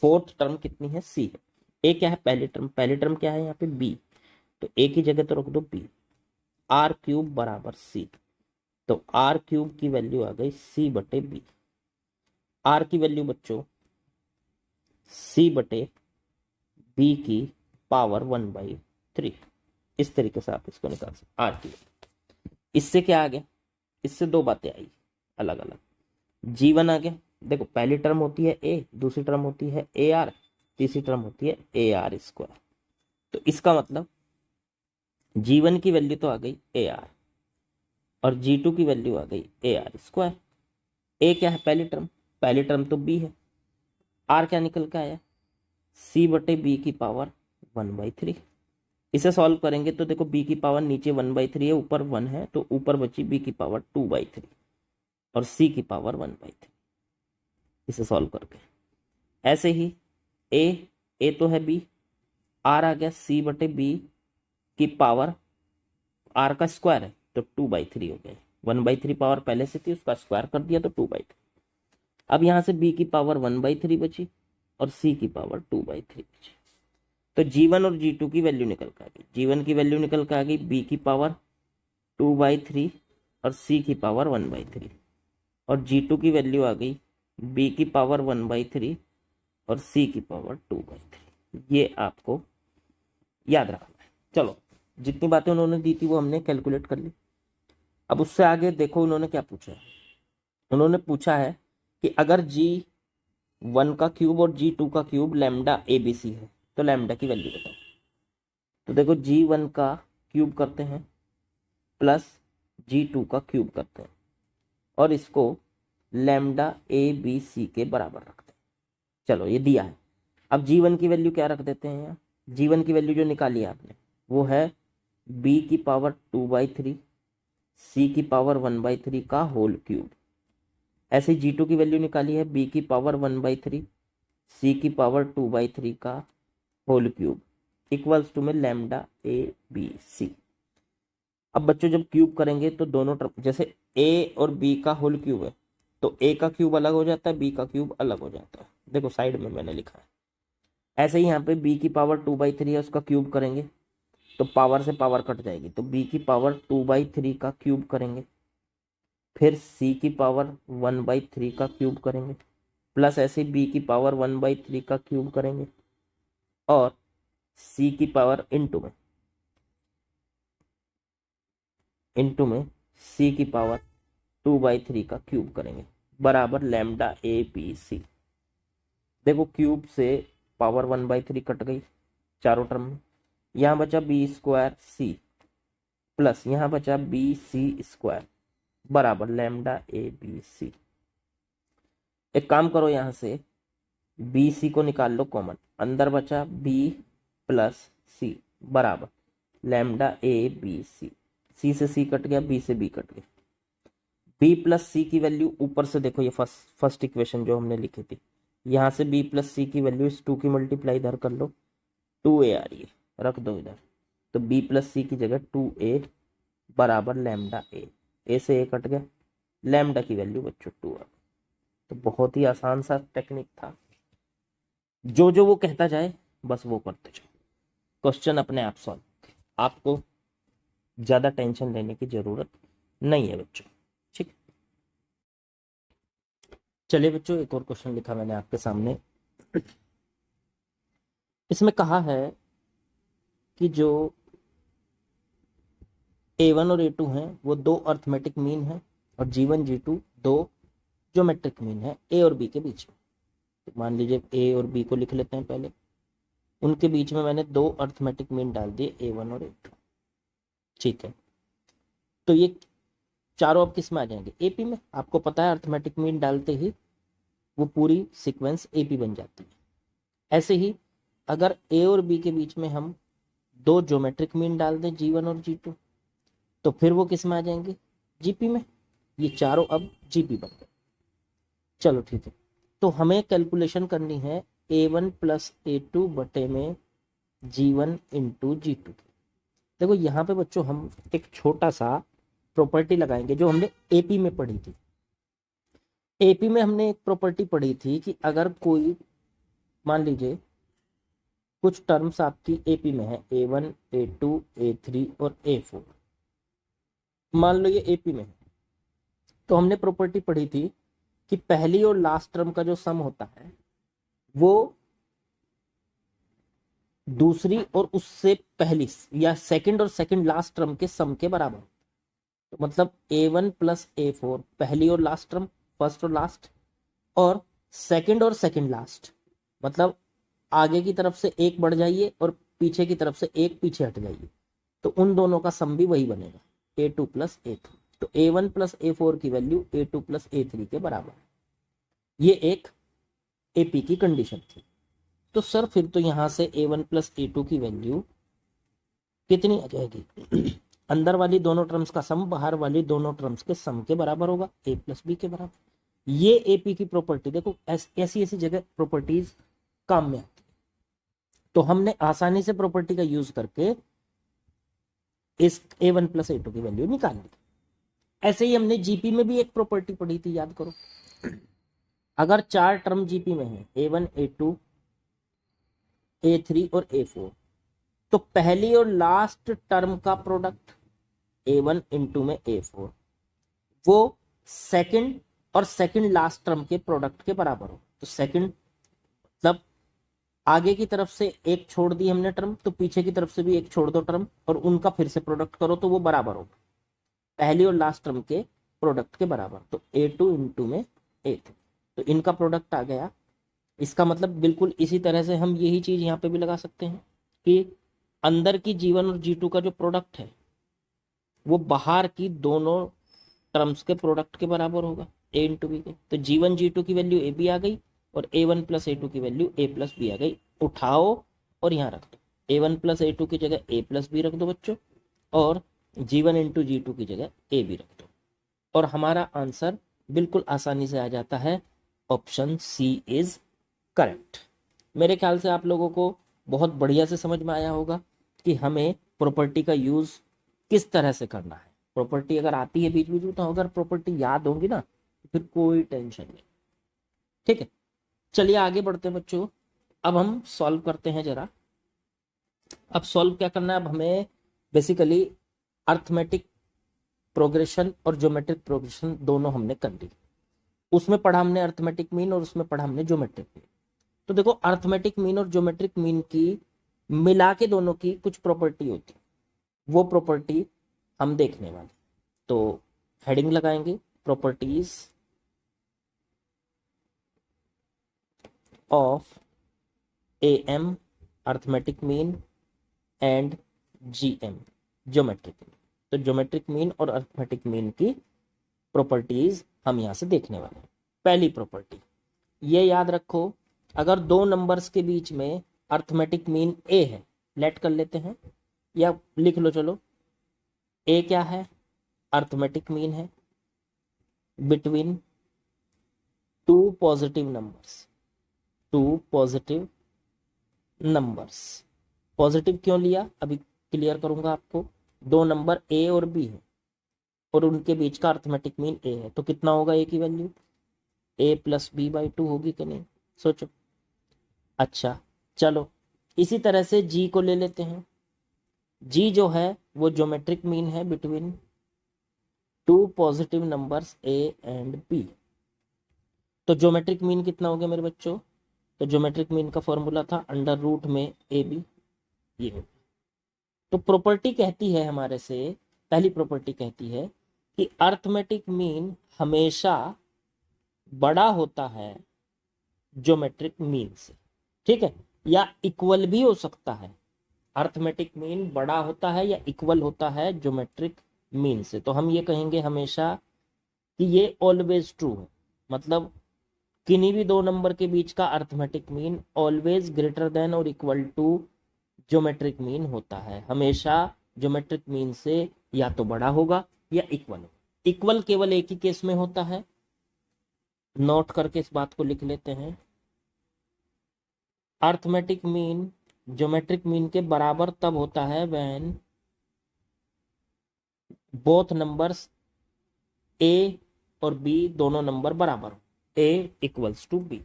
Fourth term कितनी है, सी है। ए क्या है, पहली टर्म, पहली टर्म क्या है यहाँ पे बी, तो ए की जगह तो रख दो बी, आर क्यूब बराबर सी, तो आर क्यूब की वैल्यू आ गई सी बटे बी। आर की वैल्यू बच्चों सी बटे बी की पावर 1/3। इस तरीके से आप इसको निकाल सकते आर की। इससे क्या आ गया, इससे दो बातें आई अलग अलग। G1 आ गया, देखो पहली टर्म होती है ए, दूसरी टर्म होती है ए आर, तीसरी टर्म होती है ए आर स्क्वायर। तो इसका मतलब G1 की वैल्यू तो आ गई ए आर, और G2 की वैल्यू आ गई ए आर स्क्वायर। ए क्या है, पहली टर्म, पहली टर्म तो बी है, आर क्या निकल के आया, सी बटे बी की पावर 1/3। इसे सॉल्व करेंगे तो देखो बी की पावर नीचे 1/3 है, ऊपर 1 है, तो ऊपर बची बी की पावर 2/3 और सी की पावर 1/3। इसे सॉल्व करके ऐसे ही ए तो है बी, आर आ गया सी बटे बी की पावर, आर का स्क्वायर है तो 2/3 हो गया, 1/3 पावर पहले से थी उसका स्क्वायर कर दिया तो 2/3। अब यहां से बी की पावर 1/3 बची और सी की पावर 2/3 बची, तो G1 और G2 की वैल्यू निकल के आ गई। G1 की वैल्यू निकल के आ गई बी की पावर 2/3 और सी की पावर 1/3, और G2 की वैल्यू आ गई बी की पावर 1/3 और सी की पावर 2/3। ये आपको याद रखना है। चलो जितनी बातें उन्होंने दी थी वो हमने कैलकुलेट कर ली। अब उससे आगे देखो उन्होंने क्या पूछा है, उन्होंने पूछा है कि अगर G1 का क्यूब और G2 का क्यूब लैम्डा ABC है तो लैम्डा की वैल्यू बताओ। तो देखो G1 का क्यूब करते हैं प्लस G2 का क्यूब करते हैं और इसको लैम्डा ABC के बराबर रखते हैं। चलो ये दिया है, अब G1 की वैल्यू क्या रख देते हैं यहाँ, G1 की वैल्यू जो निकाली है आपने वो है b की पावर 2/3 सी की पावर 1/3 का होल क्यूब। ऐसे G2 की वैल्यू निकाली है b की पावर 1/3 सी की पावर 2/3 का होल क्यूब इक्वल्स टू में लैम्डा ABC। अब बच्चों जब क्यूब करेंगे तो दोनों तरफ, जैसे a और b का होल क्यूब है तो a का क्यूब अलग हो जाता है, b का क्यूब अलग हो जाता है, देखो साइड में मैंने लिखा है। ऐसे ही यहाँ पे b की पावर 2/3 है उसका क्यूब करेंगे तो पावर से पावर कट जाएगी, तो b की पावर 2/3 का क्यूब करेंगे, फिर c की पावर 1/3 का क्यूब करेंगे, प्लस ऐसे b की पावर 1/3 का क्यूब करेंगे, और c की पावर इंटू में c की पावर 2/3 का क्यूब करेंगे बराबर लैम्डा ABC। देखो क्यूब से पावर 1/3 कट गई चारों टर्म में, यहाँ बचा बी स्क्वायर सी प्लस यहाँ बचा BC² बराबर लैम्डा ABC। एक काम करो, यहाँ से BC को निकाल लो कॉमन, अंदर बचा B प्लस C बराबर लैम्डा ABC। C से C कट गया, B से B कट गया, B प्लस C की वैल्यू ऊपर से देखो, ये फर्स्ट इक्वेशन जो हमने लिखी थी, यहाँ से B प्लस C की वैल्यू इस 2 की मल्टीप्लाई इधर कर लो, 2A आ रही है, रख दो इधर, तो B प्लस C की जगह 2A बराबर लैम्डा A से A कट गया, लैम्डा की वैल्यू बच्चों 2 आ गई। तो बहुत ही आसान सा टेक्निक था, जो जो वो कहता जाए बस वो करते जाओ, क्वेश्चन अपने आप सॉल्व। आपको ज़्यादा टेंशन लेने की ज़रूरत नहीं है बच्चों। ठीक, चलिए बच्चों एक और क्वेश्चन लिखा मैंने आपके सामने। इसमें कहा है कि जो A1 और A2 हैं वो दो अर्थमेटिक मीन हैं और G1 G2 दो ज्योमेट्रिक मीन है A और B के बीच में। तो मान लीजिए A और B को लिख लेते हैं पहले, उनके बीच में मैंने दो अर्थमेटिक मीन डाल दिए A1 और A2। ठीक है, तो ये चारों अब किस में आ जाएंगे? AP में। आपको पता है अर्थमेटिक मीन डालते ही वो पूरी सीक्वेंस AP बन जाती है। ऐसे ही अगर A और B के बीच में हम दो ज्योमेट्रिक मीन डाल दें G1 और G2 तो फिर वो किस में आ जाएंगे? GP में। ये चारों अब GP बन गए। चलो ठीक है, तो हमें कैलकुलेशन करनी है A1 प्लस A2 बटे में G1 इंटू G2। देखो यहाँ पे बच्चों हम एक छोटा सा प्रॉपर्टी लगाएंगे जो हमने AP में पढ़ी थी। AP में हमने एक प्रॉपर्टी पढ़ी थी कि अगर कोई, मान लीजिए कुछ टर्म्स आपकी AP में है A1 A2 A3 और A4, मान लो ये AP में है, तो हमने प्रॉपर्टी पढ़ी थी कि पहली और लास्ट टर्म का जो सम होता है वो दूसरी और उससे पहली या सेकंड और सेकंड लास्ट टर्म के सम के बराबर। तो मतलब A1 प्लस A4 पहली और लास्ट टर्म, फर्स्ट और लास्ट, और सेकंड और सेकंड लास्ट, मतलब आगे की तरफ से एक बढ़ जाइए और पीछे की तरफ से एक पीछे हट जाइए, तो उन दोनों का सम भी वही बनेगा A2 प्लस A3। तो A1 प्लस A4 की वैल्यू A2 प्लस A3 के बराबर है। ये एक AP की कंडीशन थी। तो सर फिर तो यहाँ से A1 प्लस A2 की वैल्यू कितनी आ जाएगी? अंदर वाली दोनों टर्म्स का सम बाहर वाली दोनों टर्म्स के सम के बराबर होगा, A प्लस B के बराबर। ये AP की प्रॉपर्टी देखो, ऐसी ऐसी जगह प्रॉपर्टीज काम में आती है, तो हमने आसानी से प्रॉपर्टी का यूज करके इस A1 प्लस A2 की वैल्यू निकाल ली। ऐसे ही हमने GP में भी एक प्रॉपर्टी पढ़ी थी, याद करो। अगर चार टर्म GP में है A1 A2 A3 और A4, तो पहली और लास्ट टर्म का प्रोडक्ट A1 इंटू में A4 वो सेकंड और सेकंड लास्ट टर्म के प्रोडक्ट के बराबर हो। तो सेकंड मतलब आगे की तरफ से एक छोड़ दी हमने टर्म, तो पीछे की तरफ से भी एक छोड़ दो टर्म और उनका फिर से प्रोडक्ट करो तो वो बराबर होगा पहली और लास्ट टर्म के प्रोडक्ट के बराबर। तो A2 इंटू में A3, तो इनका प्रोडक्ट आ गया। इसका मतलब बिल्कुल इसी तरह से हम यही चीज यहाँ पे भी लगा सकते हैं कि अंदर की G1 और G2 का जो प्रोडक्ट है वो बाहर की दोनों टर्म्स के प्रोडक्ट के बराबर होगा A इंटू बी के। तो G1 G2 की वैल्यू AB आ गई और A1 प्लस A2 की वैल्यू A प्लस बी आ गई। उठाओ और यहाँ रख दो, A1 प्लस A2 की जगह A प्लस बी रख दो बच्चों, और G1 इंटू G2 की जगह AB रख दो, और हमारा आंसर बिल्कुल आसानी से आ जाता है। Option C is correct. मेरे ख्याल से आप लोगों को बहुत बढ़िया से समझ में आया होगा कि हमें प्रॉपर्टी का यूज किस तरह से करना है। प्रॉपर्टी अगर आती है बीच बीच में, तो अगर प्रॉपर्टी याद होंगी ना तो फिर कोई टेंशन नहीं। ठीक है, चलिए आगे बढ़ते हैं बच्चों। अब हम सॉल्व करते हैं जरा। अब सॉल्व क्या करना है? अब हमें बेसिकली अर्थमेटिक प्रोग्रेशन और ज्योमेट्रिक प्रोग्रेशन दोनों हमने कर ली। उसमें पढ़ा हमने अर्थमेटिक मीन और उसमें पढ़ा हमने ज्योमेट्रिक मीन। तो देखो अर्थमेटिक मीन और ज्योमेट्रिक मीन की मिला के दोनों की कुछ प्रॉपर्टी होती, वो प्रॉपर्टी हम देखने वाले। तो हेडिंग लगाएंगे properties of AM arithmetic mean and GM geometric mean. तो ज्योमेट्रिक मीन और अर्थमेटिक मीन की प्रॉपर्टीज हम यहां से देखने वाले हैं। पहली प्रॉपर्टी ये याद रखो, अगर दो नंबर्स के बीच में अर्थमेटिक मीन A है, लेट कर लेते हैं या लिख लो, चलो A क्या है? अर्थमेटिक मीन है between two positive numbers. Two positive numbers, positive क्यों लिया अभी क्लियर करूंगा आपको। दो नंबर A और B है और उनके बीच का अर्थमेटिक मीन A है, तो कितना होगा A की value? A plus b by two होगी कि नहीं? सोचो। अच्छा चलो इसी तरह से G को ले लेते हैं। जी जो है वो ज्योमेट्रिक मीन है between two positive numbers A and b. तो ज्योमेट्रिक मीन कितना हो गया मेरे बच्चों? तो ज्योमेट्रिक मीन का फॉर्मूला था अंडर रूट में ए बी, ये हो। तो प्रॉपर्टी कहती है हमारे से, पहली प्रॉपर्टी कहती है कि अर्थमेटिक मीन हमेशा बड़ा होता है ज्योमेट्रिक मीन से, ठीक है, या इक्वल भी हो सकता है। अर्थमेटिक मीन बड़ा होता है या इक्वल होता है ज्योमेट्रिक मीन से। तो हम ये कहेंगे हमेशा कि ये ऑलवेज ट्रू है, मतलब किन्हीं भी दो नंबर के बीच का arithmetic mean always greater than और इक्वल टू ज्योमेट्रिक मीन होता है। हमेशा ज्योमेट्रिक मीन से या तो बड़ा होगा या इक्वल होगा। इक्वल केवल एक ही केस में होता है, नोट करके इस बात को लिख लेते हैं। अर्थमेटिक मीन ज्योमेट्रिक मीन के बराबर तब होता है व्हेन बोथ नंबर्स ए और बी दोनों नंबर बराबर हो, ए इक्वल्स टू बी।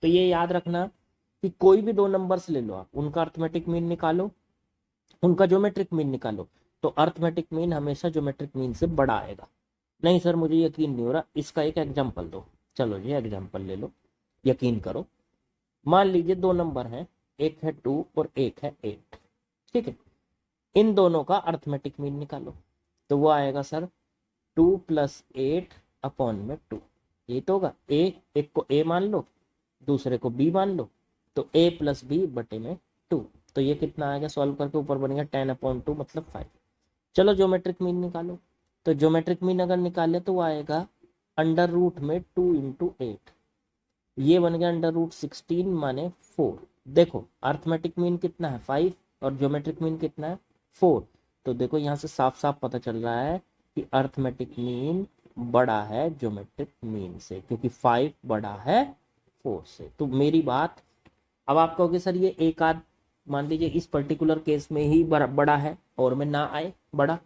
तो ये याद रखना कि कोई भी दो नंबर्स ले लो आप, उनका अर्थमेटिक मीन निकालो, उनका ज्योमेट्रिक मीन निकालो, तो अर्थमेटिक मीन हमेशा ज्योमेट्रिक मीन से बड़ा आएगा। नहीं सर मुझे यकीन नहीं हो रहा, इसका एक एग्जांपल दो। चलो जी एग्जांपल ले लो, यकीन करो। मान लीजिए दो नंबर हैं, एक है 2 और एक है 8, ठीक है। इन दोनों का अर्थमेटिक मीन निकालो, तो वो आएगा सर 2 + 8 अपॉन में 2। ये तो होगा ए, एक को ए मान लो, दूसरे को बी मान लो, तो a + b बटे में 2। तो ये कितना आएगा? सॉल्व करके ऊपर बनेगा 10/2 मतलब 5। चलो ज्योमेट्रिक मीन निकालो। तो ज्योमेट्रिक मीन अगर निकाले तो वो आएगा अंडर रूट में 2 × 8, ये बन गया अंडर रूट 16 माने 4। देखो अर्थमेटिक मीन कितना है 5 और ज्योमेट्रिक मीन कितना है 4। तो देखो यहाँ से साफ साफ पता चल रहा है कि अर्थमेटिक मीन बड़ा है ज्योमेट्रिक मीन से, क्योंकि 5 बड़ा है 4 से। तो मेरी बात, अब आप कहोगे सर ये एक आध, मान लीजिए इस पर्टिकुलर केस में ही बड़ा है और में ना आए बड़ा,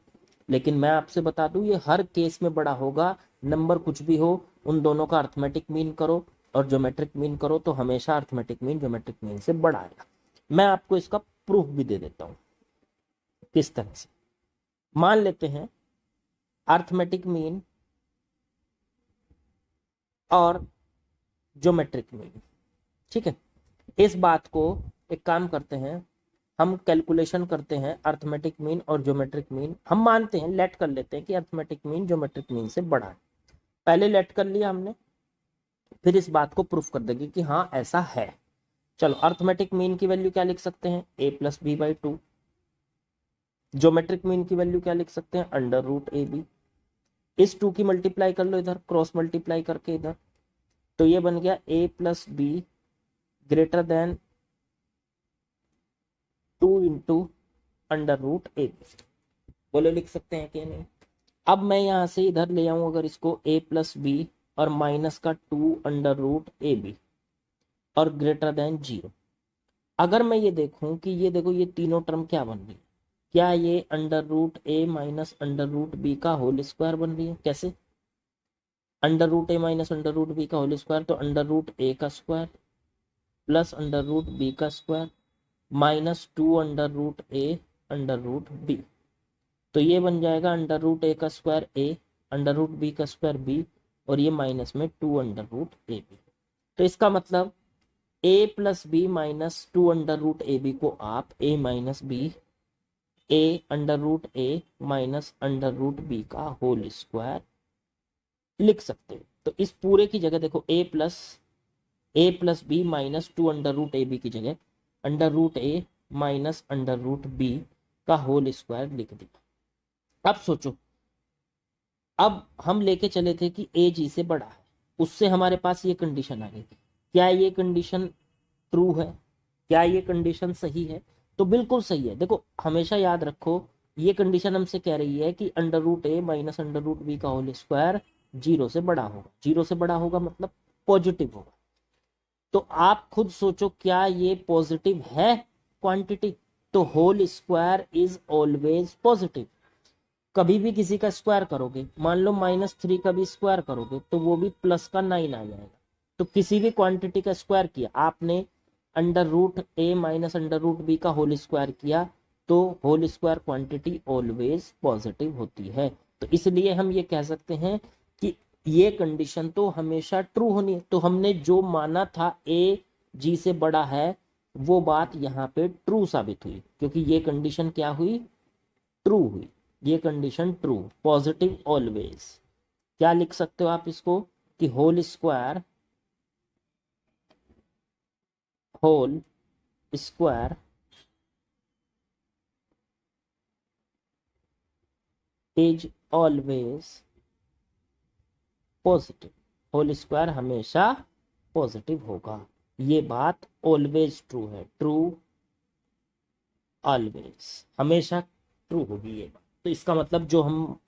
लेकिन मैं आपसे बता दूं ये हर केस में बड़ा होगा। नंबर कुछ भी हो, उन दोनों का अर्थमेटिक मीन करो और ज्योमेट्रिक मीन करो, तो हमेशा अर्थमेटिक मीन ज्योमेट्रिक मीन से बड़ा आएगा। मैं आपको इसका प्रूफ भी दे देता हूं किस तरह से। मान लेते हैं अर्थमेटिक मीन और ज्योमेट्रिक मीन, ठीक है। इस बात को एक काम करते हैं, हम कैलकुलेशन करते हैं अर्थमेटिक मीन और ज्योमेट्रिक मीन। हम मानते हैं, लेट कर लेते हैं कि अर्थमेटिक मीन ज्योमेट्रिक मीन से बड़ा है। पहले लेट कर लिया हमने, फिर इस बात को प्रूफ कर देंगे कि हाँ ऐसा है। चलो अर्थमेटिक मीन की वैल्यू क्या लिख सकते हैं? a + b/2। ज्योमेट्रिक मीन की वैल्यू क्या लिख सकते हैं? Under root a b. इस 2 की मल्टीप्लाई कर लो इधर, क्रॉस मल्टीप्लाई करके इधर, तो ये बन गया a + b greater than 2 × under root a b. बोलो लिख सकते हैं कि नहीं? अब मैं यहां से इधर ले आऊं अगर इसको a + b और माइनस का 2 अंडर रूट ए बी और ग्रेटर देन 0। अगर मैं ये देखूं कि ये देखो ये तीनों टर्म क्या बन रही है, क्या ये under root a minus under root b का होल स्क्वायर बन रही है? कैसे? Under root a minus under root b का होल स्क्वायर, तो अंडर रूट ए का square plus under root b का square minus 2 under root a under root b. तो ये बन जाएगा अंडर रूट ए का square a, under root b का स्क्वायर बी, और ये माइनस में 2 अंडर रूट ए बी। तो इसका मतलब a + b minus 2 under root a b को आप a - b a under root a minus under root b का होल स्क्वायर लिख सकते हो। तो इस पूरे की जगह देखो a + b minus 2 under root a b की जगह under root a minus under root b का होल स्क्वायर लिख दिया। अब सोचो, अब हम लेके चले थे कि a g से बड़ा है, उससे हमारे पास ये कंडीशन आ गई। क्या ये कंडीशन ट्रू है? क्या ये कंडीशन सही है? तो बिल्कुल सही है। देखो हमेशा याद रखो, ये कंडीशन हमसे कह रही है कि under root a minus under root b का होल स्क्वायर 0 से बड़ा होगा। 0 से बड़ा होगा मतलब पॉजिटिव होगा। तो आप खुद सोचो, क्या ये पॉजिटिव है क्वांटिटी? तो whole square is always positive. कभी भी किसी का स्क्वायर करोगे, मान लो -3 का भी स्क्वायर करोगे, तो वो भी प्लस का 9 आ जाएगा। तो किसी भी क्वांटिटी का स्क्वायर किया आपने, under root a minus under root b का होल स्क्वायर किया, तो whole square quantity always positive होती है। तो इसलिए हम ये कह सकते हैं कि ये कंडीशन तो हमेशा ट्रू होनी है। तो हमने जो माना था ए जी से बड़ा है वो बात यहाँ पे ट्रू साबित हुई, क्योंकि ये कंडीशन क्या हुई, ट्रू हुई। ये कंडीशन ट्रू, पॉजिटिव ऑलवेज। क्या लिख सकते हो आप इसको कि whole square is always positive. Whole square हमेशा पॉजिटिव होगा। ये बात ऑलवेज ट्रू है, ट्रू ऑलवेज, हमेशा ट्रू होगी ये बात। तो इसका मतलब जो हम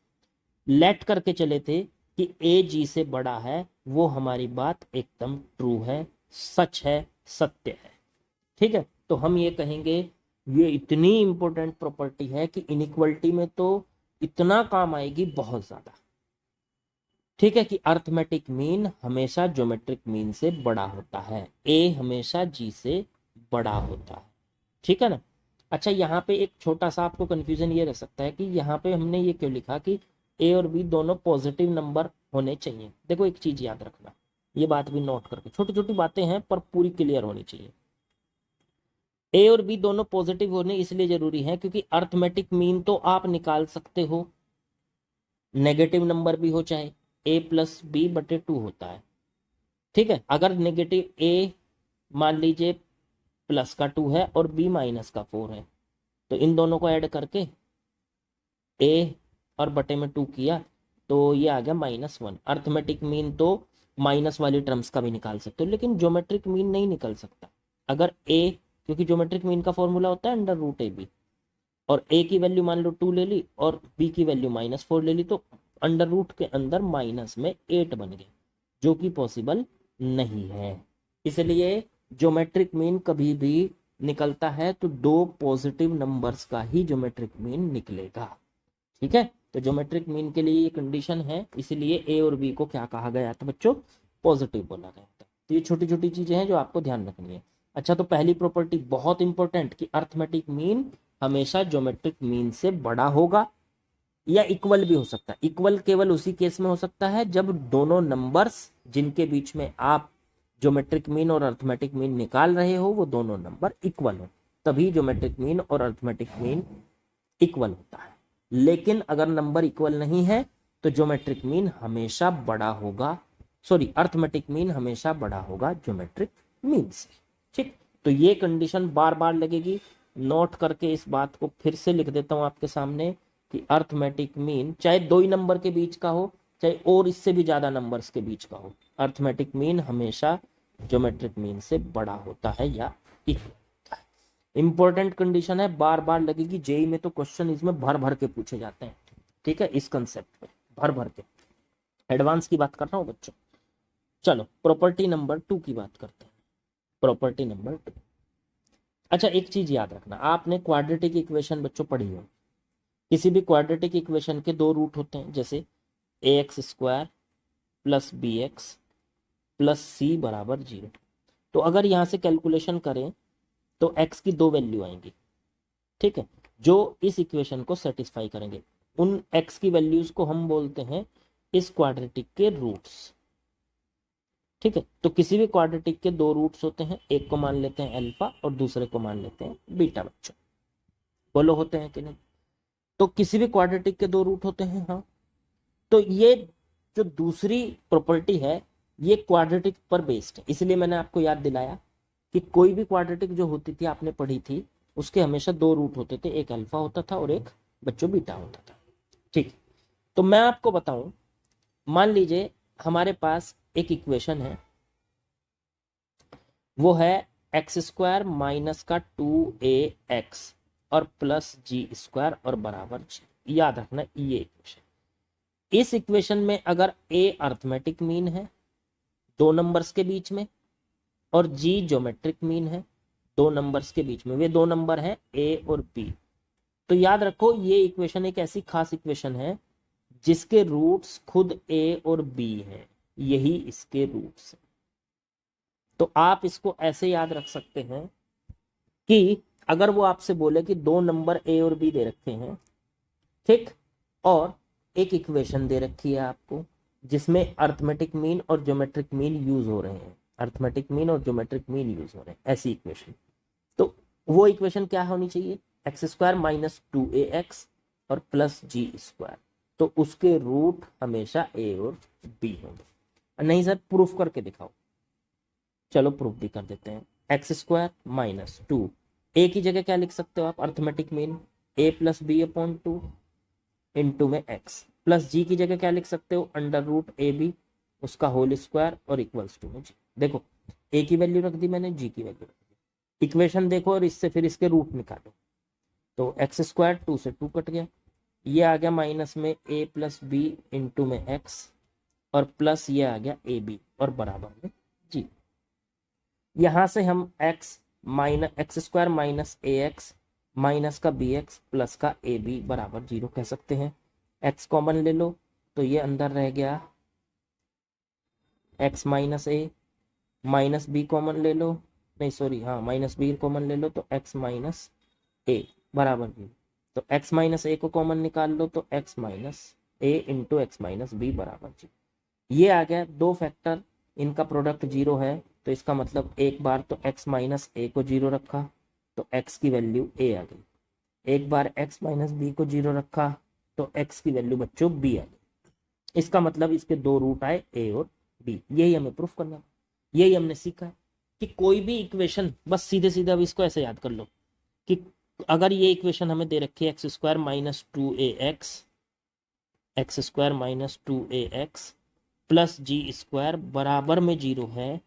लेट करके चले थे कि ए जी से बड़ा है, वो हमारी बात एकदम ट्रू है, सच है, सत्य है। ठीक है, तो हम ये कहेंगे ये इतनी इंपॉर्टेंट प्रॉपर्टी है कि इनइक्वलिटी में तो इतना काम आएगी, बहुत ज्यादा। ठीक है, कि अर्थमेटिक मीन हमेशा ज्योमेट्रिक मीन से बड़ा होता है, ए हमेशा जी से बड़ा होता है। ठीक है ना। अच्छा, यहाँ पे एक छोटा सा आपको कंफ्यूजन ये रह सकता है कि यहाँ पे हमने ये क्यों लिखा कि ए और बी दोनों पॉजिटिव नंबर होने चाहिए। देखो एक चीज याद रखना, ये बात भी नोट करके, छोटी छोटी बातें हैं पर पूरी क्लियर होनी चाहिए। ए और बी दोनों पॉजिटिव होने इसलिए जरूरी है क्योंकि अर्थमेटिक मीन तो आप निकाल सकते हो, नेगेटिव नंबर भी हो चाहे, ए प्लस बी बटे 2 होता है। ठीक है, अगर नेगेटिव ए मान लीजिए प्लस का 2 है और बी माइनस का 4 है, तो इन दोनों को ऐड करके ए और बटे में 2 किया तो ये आ गया -1। अर्थमेटिक मीन तो माइनस वाली टर्म्स का भी निकाल सकते हो, लेकिन ज्योमेट्रिक मीन नहीं निकल सकता अगर ए, क्योंकि ज्योमेट्रिक मीन का फॉर्मूला होता है √AB, और ए की वैल्यू मान लो 2 ले ली और बी की वैल्यू -4 ले ली, तो अंडर रूट के अंदर माइनस में 8 बन गए, जो कि पॉसिबल नहीं है। इसलिए ज्योमेट्रिक मीन कभी भी निकलता है तो दो पॉजिटिव नंबर्स का ही ज्योमेट्रिक मीन निकलेगा। ठीक है, तो ज्योमेट्रिक मीन के लिए ये कंडीशन है, इसलिए ए और बी को क्या कहा गया था बच्चों, पॉजिटिव बोला गया था। तो ये छोटी छोटी चीजें हैं जो आपको ध्यान रखनी है। अच्छा, तो पहली प्रॉपर्टी बहुत इंपॉर्टेंट कि अर्थमेटिक मीन हमेशा ज्योमेट्रिक मीन से बड़ा होगा या इक्वल भी हो सकता है। इक्वल केवल उसी केस में हो सकता है जब दोनों नंबर्स जिनके बीच में आप ज्योमेट्रिक मीन और अर्थमेटिक मीन निकाल रहे हो वो दोनों नंबर इक्वल हो, तभी ज्योमेट्रिक मीन और अर्थमेटिक मीन इक्वल होता है। लेकिन अगर नंबर इक्वल नहीं है तो ज्योमेट्रिक मीन हमेशा बड़ा होगा, सॉरी अर्थमेटिक मीन हमेशा बड़ा होगा ज्योमेट्रिक मीन से। ठीक, तो ये कंडीशन बार बार लगेगी, नोट करके इस बात को फिर से लिख देता हूं आपके सामने कि अर्थमेटिक मीन चाहे दो ही नंबर के बीच का हो चाहे और इससे भी ज्यादा नंबर्स के बीच का हो, अर्थमेटिक मीन हमेशा ज्योमेट्रिक मीन से बड़ा होता है या इक्वल होता है। इंपॉर्टेंट कंडीशन है, बार बार लगेगी, जेई में तो क्वेश्चन इसमें भर भर के पूछे जाते हैं। ठीक है, इस कंसेप्ट पे भर भर के, एडवांस की बात कर रहा हूँ बच्चों। चलो प्रॉपर्टी नंबर 2 की बात करते हैं। प्रॉपर्टी नंबर 2, अच्छा एक चीज याद रखना, आपने क्वाड्रेटिक इक्वेशन बच्चों पढ़ी हो, किसी भी क्वाड्रेटिक इक्वेशन के दो रूट होते हैं, जैसे ax² + bx + c = 0। तो अगर यहां से कैलकुलेशन करें तो x की दो वैल्यू आएंगी, ठीक है, जो इस इक्वेशन को सेटिस्फाई करेंगे। उन x की वैल्यूज को हम बोलते हैं इस क्वाड्रेटिक के रूट्स। ठीक है, तो किसी भी क्वाड्रेटिक के दो रूट्स होते हैं, एक को मान लेते हैं अल्फा और दूसरे को मान लेते हैं बीटा। बच्चों बोलो होते हैं कि नहीं? तो किसी भी क्वाड्रेटिक के दो रूट होते हैं, हाँ। तो ये जो दूसरी प्रॉपर्टी है ये क्वाड्रेटिक पर बेस्ड है, इसलिए मैंने आपको याद दिलाया कि कोई भी क्वाड्रेटिक जो होती थी आपने पढ़ी थी उसके हमेशा दो रूट होते थे, एक अल्फा होता था और एक बच्चों बीटा होता था। ठीक, तो मैं आपको बताऊं, मान लीजिए हमारे पास एक इक्वेशन है, वो है x² - 2ax और +g² और बराबर g। याद रखना ये इक्वेशन, इस इक्वेशन में अगर a अर्थमेटिक मीन है दो नंबर्स के बीच में और g ज्योमेट्रिक मीन है दो नंबर्स के बीच में, वे दो नंबर हैं a और b, तो याद रखो ये इक्वेशन एक ऐसी खास इक्वेशन है जिसके रूट्स खुद a और b हैं, यही इसके रूट्स हैं। तो आप इसको ऐसे याद रख सकते हैं कि अगर वो आपसे बोले कि दो नंबर ए और बी दे रखे हैं, ठीक, और एक इक्वेशन दे रखी है आपको जिसमें अर्थमेटिक मीन और ज्योमेट्रिक मीन यूज हो रहे हैं, अर्थमेटिक मीन और ज्योमेट्रिक मीन यूज हो रहे हैं, ऐसी इक्वेशन, तो वो इक्वेशन क्या होनी चाहिए, एक्स स्क्वायर माइनस 2ax और प्लस जी स्क्वायर, तो उसके रूट हमेशा ए और बी होंगे। नहीं सर प्रूफ करके दिखाओ, चलो प्रूफ भी कर देते हैं। एक्स स्क्वायर माइनस 2, ए की जगह क्या लिख सकते हो आप, अर्थमेटिक मीन ए प्लस बी अपॉन 2 इंटू में एक्स, प्लस जी की जगह क्या लिख सकते हो, अंडर रूट ए बी उसका होल स्क्वायर और इक्वल्स टू में जी। देखो ए की वैल्यू रख दी मैंने, जी की वैल्यू रख दी, इक्वेशन देखो और इससे फिर इसके रूट निकालो, तो एक्स स्क्वायर 2 से 2 कट गया, ये आ गया माइनस में ए प्लस बी इंटू में एक्स और प्लस ये आ गया ए बी और बराबर में जी। यहां से हम एक्स स्क्वायर माइनस ए एक्स माइनस का बी एक्स प्लस का ए बी बराबर 0 कह सकते हैं। एक्स कॉमन ले लो तो ये अंदर रह गया एक्स माइनस ए, माइनस बी कॉमन ले लो, नहीं सॉरी हाँ माइनस बी कॉमन ले लो तो एक्स माइनस ए बराबर 0, तो एक्स माइनस ए को कॉमन निकाल लो तो एक्स माइनस ए इंटू एक्स माइनस बी बराबर 0। ये आ गया दो फैक्टर, इनका प्रोडक्ट 0 है, तो इसका मतलब एक बार तो x माइनस ए को 0 रखा तो x की वैल्यू a आ गई, एक बार x माइनस बी को 0 रखा तो x की वैल्यू बच्चों b आ गई। इसका मतलब इसके दो रूट आए a और b, यही हमें प्रूफ करना है, यही हमने सीखा है कि कोई भी इक्वेशन, बस सीधे सीधे अब इसको ऐसे याद कर लो कि अगर ये इक्वेशन हमें दे रखी है X square minus 2ax, X square minus 2ax plus G square बराबर में 0 है,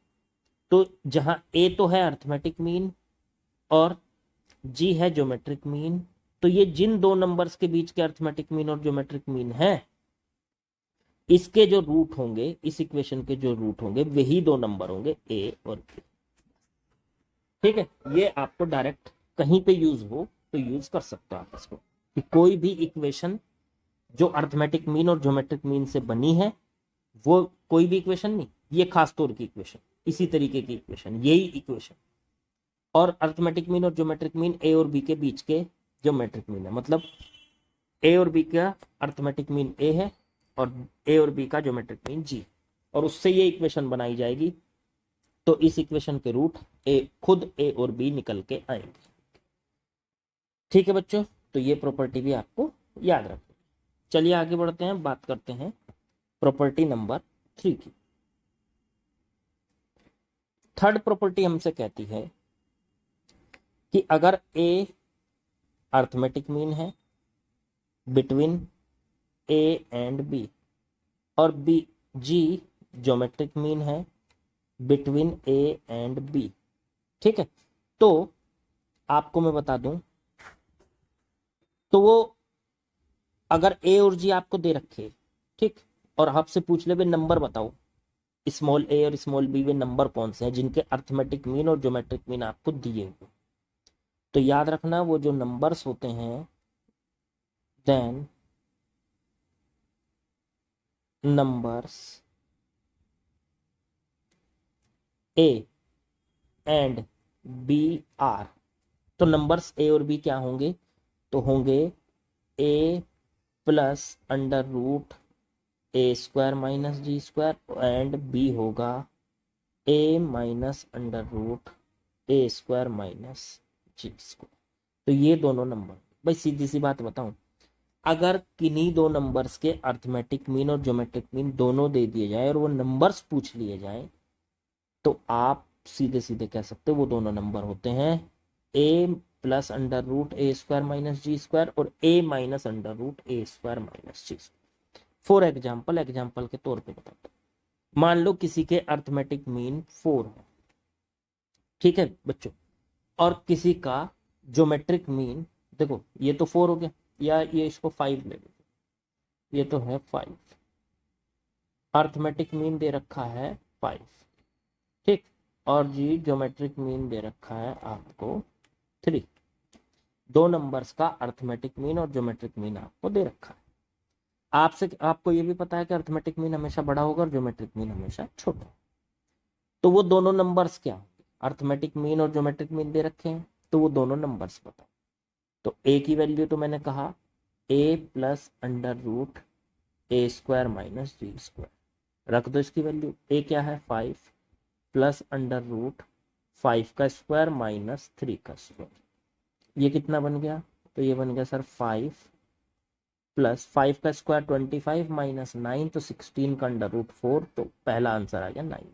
तो जहां ए तो है अर्थमेटिक मीन और जी है ज्योमेट्रिक मीन, तो ये जिन दो नंबर्स के बीच के अर्थमेटिक मीन और ज्योमेट्रिक मीन है, इसके जो रूट होंगे, इस इक्वेशन के जो रूट होंगे वही दो नंबर होंगे ए और बी। ठीक है, ये आपको डायरेक्ट कहीं पे यूज हो तो यूज कर सकते हो आप इसको, कि कोई भी इक्वेशन जो अर्थमेटिक मीन और ज्योमेट्रिक मीन से बनी है, वो कोई भी इक्वेशन नहीं, ये खास तौर की इक्वेशन, इसी तरीके की इक्वेशन, यही इक्वेशन, और अर्थमेटिक मीन और ज्योमेट्रिक मीन ए और बी के बीच के ज्योमेट्रिक मीन है, मतलब ए और बी का अर्थमेटिक मीन ए है और ए और बी का ज्योमेट्रिक मीन जी, और उससे ये इक्वेशन बनाई जाएगी, तो इस इक्वेशन के रूट ए खुद ए और बी निकल के आएंगे। ठीक है बच्चों, तो ये प्रॉपर्टी भी आपको याद रखनी। चलिए आगे बढ़ते हैं, बात करते हैं प्रॉपर्टी नंबर 3 की। थर्ड प्रॉपर्टी हमसे कहती है कि अगर ए अर्थमेटिक मीन है बिटवीन ए एंड बी और बी जी ज्योमेट्रिक मीन है बिटवीन ए एंड बी, ठीक है, तो आपको मैं बता दूं, तो वो अगर ए और जी आपको दे रखे, ठीक, और आपसे पूछ ले भाई नंबर बताओ, स्मॉल ए और स्मॉल बी वे नंबर कौन से हैं जिनके अर्थमेटिक मीन और ज्योमेट्रिक मीन आपको दिए हुए, तो याद रखना वो जो नंबर्स होते हैं, then numbers A and B are, तो नंबर्स ए और बी क्या होंगे, तो होंगे A plus under root A square minus G square and B होगा A minus under root A square minus G square. तो ये दोनों नंबर, भाई सीधी सी बात बताऊं, अगर किन्हीं दो नंबर्स के अर्थमेटिक मीन और ज्योमेट्रिक मीन दोनों दे दिए जाए और वो नंबर्स पूछ लिए जाए, तो आप सीधे सीधे कह सकते हो वो दोनों नंबर होते हैं A plus under root A square minus G square और A minus under root A square minus G square. For example के तौर पे बताता हूं, मान लो किसी के अर्थमेटिक मीन 4 है, ठीक है बच्चों, और किसी का ज्योमेट्रिक मीन, देखो ये तो 4 हो गया, या ये इसको 5 ले लो, ये तो है 5, अर्थमेटिक मीन दे रखा है 5, ठीक, और जी ज्योमेट्रिक मीन दे रखा है आपको 3, दो नंबर्स का अर्थमेटिक मीन और ज्योमेट्रिक मीन आपको दे रखा है। आपको ये भी पता है कि अर्थमेटिक मीन हमेशा बड़ा होगा और ज्योमेट्रिक मीन हमेशा छोटा, तो वो दोनों नंबर्स क्या होंगे, अर्थमेटिक मीन और ज्योमेट्रिक मीन दे रखे हैं, तो वो दोनों नंबर्स बताओ। तो ए की वैल्यू तो मैंने कहा ए plus under root A square minus G square, रख दो इसकी वैल्यू। ए क्या है 5 प्लस अंडर रूट 5 का स्क्वायर माइनस 3 का स्क्वायर, ये कितना बन गया? तो ये बन गया सर 5 प्लस 5 का स्क्वायर 25 माइनस 9 तो 16 का अंडर रूट 4, तो पहला आंसर आ गया 9।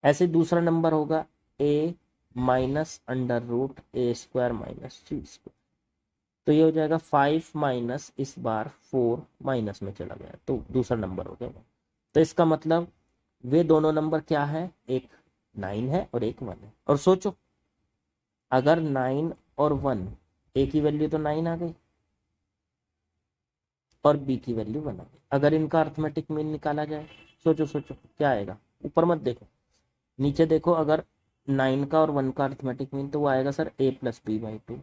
ऐसे दूसरा नंबर होगा A minus under root A square minus G square, तो ये हो जाएगा 5 माइनस इस बार 4 माइनस में चला गया, तो दूसरा नंबर हो गया। तो इसका मतलब वे दोनों नंबर क्या है, एक 9 है और एक 1 है। और सोचो अगर 9 और 1, ए की वैल्यू तो 9 आ गई और बी की वैल्यू 1 आ गई। अगर इनका अर्थमेटिक मीन निकाला जाए, सोचो सोचो क्या आएगा, ऊपर मत देखो नीचे देखो। अगर 9 का और 1 का अर्थमेटिक मीन तो वो आएगा sir a plus b by 2,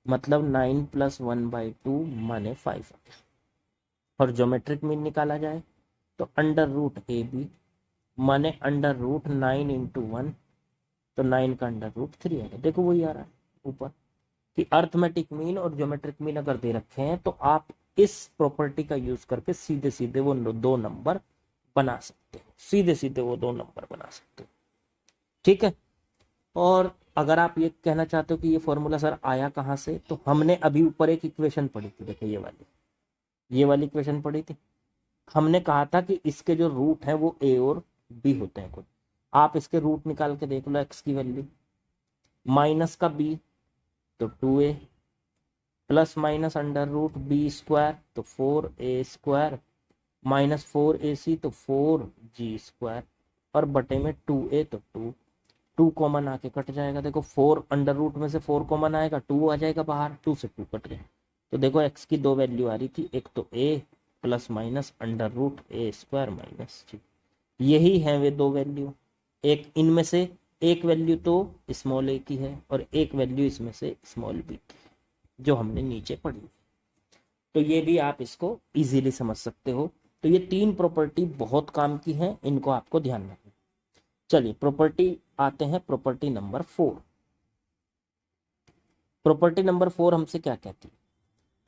मतलब 9 प्लस 1 बाई 2 माने 5। और ज्योमेट्रिक मीन निकाला जाए तो अंडर रूट ए बी माने अंडर रूट 9 इंटू 1, तो 9 का अंडर रूट 3 आएगा। देखो वही आ रहा है ऊपर कि अर्थमेटिक मीन और ज्योमेट्रिक मीन अगर दे रखे हैं तो आप इस प्रॉपर्टी का यूज करके सीधे सीधे वो दो नंबर बना सकते हो, सीधे सीधे वो दो नंबर बना सकते हो, ठीक है। और अगर आप ये कहना चाहते हो कि ये फॉर्मूला सर आया कहाँ से, तो हमने अभी ऊपर एक इक्वेशन पढ़ी थी, देखो ये वाली इक्वेशन पढ़ी थी। हमने कहा था कि इसके जो रूट है वो ए और बी होते हैं कुछ। आप इसके रूट निकाल के देख लो, एक्स की वैल्यू माइनस का बी तो 2a plus minus under root b square तो 4a स्क्वायर माइनस 4ac तो 4g स्क्वायर और बटे में 2a तो 2 कॉमन आके कट जाएगा। देखो 4 अंडर रूट में से 4 कॉमन आएगा, 2 आ जाएगा बाहर, 2 से 2 कट गए। तो देखो x की दो वैल्यू आ रही थी, एक तो a plus minus under root A square minus G, यही है वे दो वैल्यू। एक इनमें से एक वैल्यू तो स्मॉल ए की है और एक वैल्यू इसमें से स्मॉल बी की है, जो हमने नीचे पढ़ी। तो ये भी आप इसको इजीली समझ सकते हो। तो ये तीन प्रॉपर्टी बहुत काम की हैं, इनको आपको ध्यान रखना। चलिए प्रॉपर्टी आते हैं, प्रॉपर्टी नंबर 4। प्रॉपर्टी नंबर 4 हमसे क्या कहती है?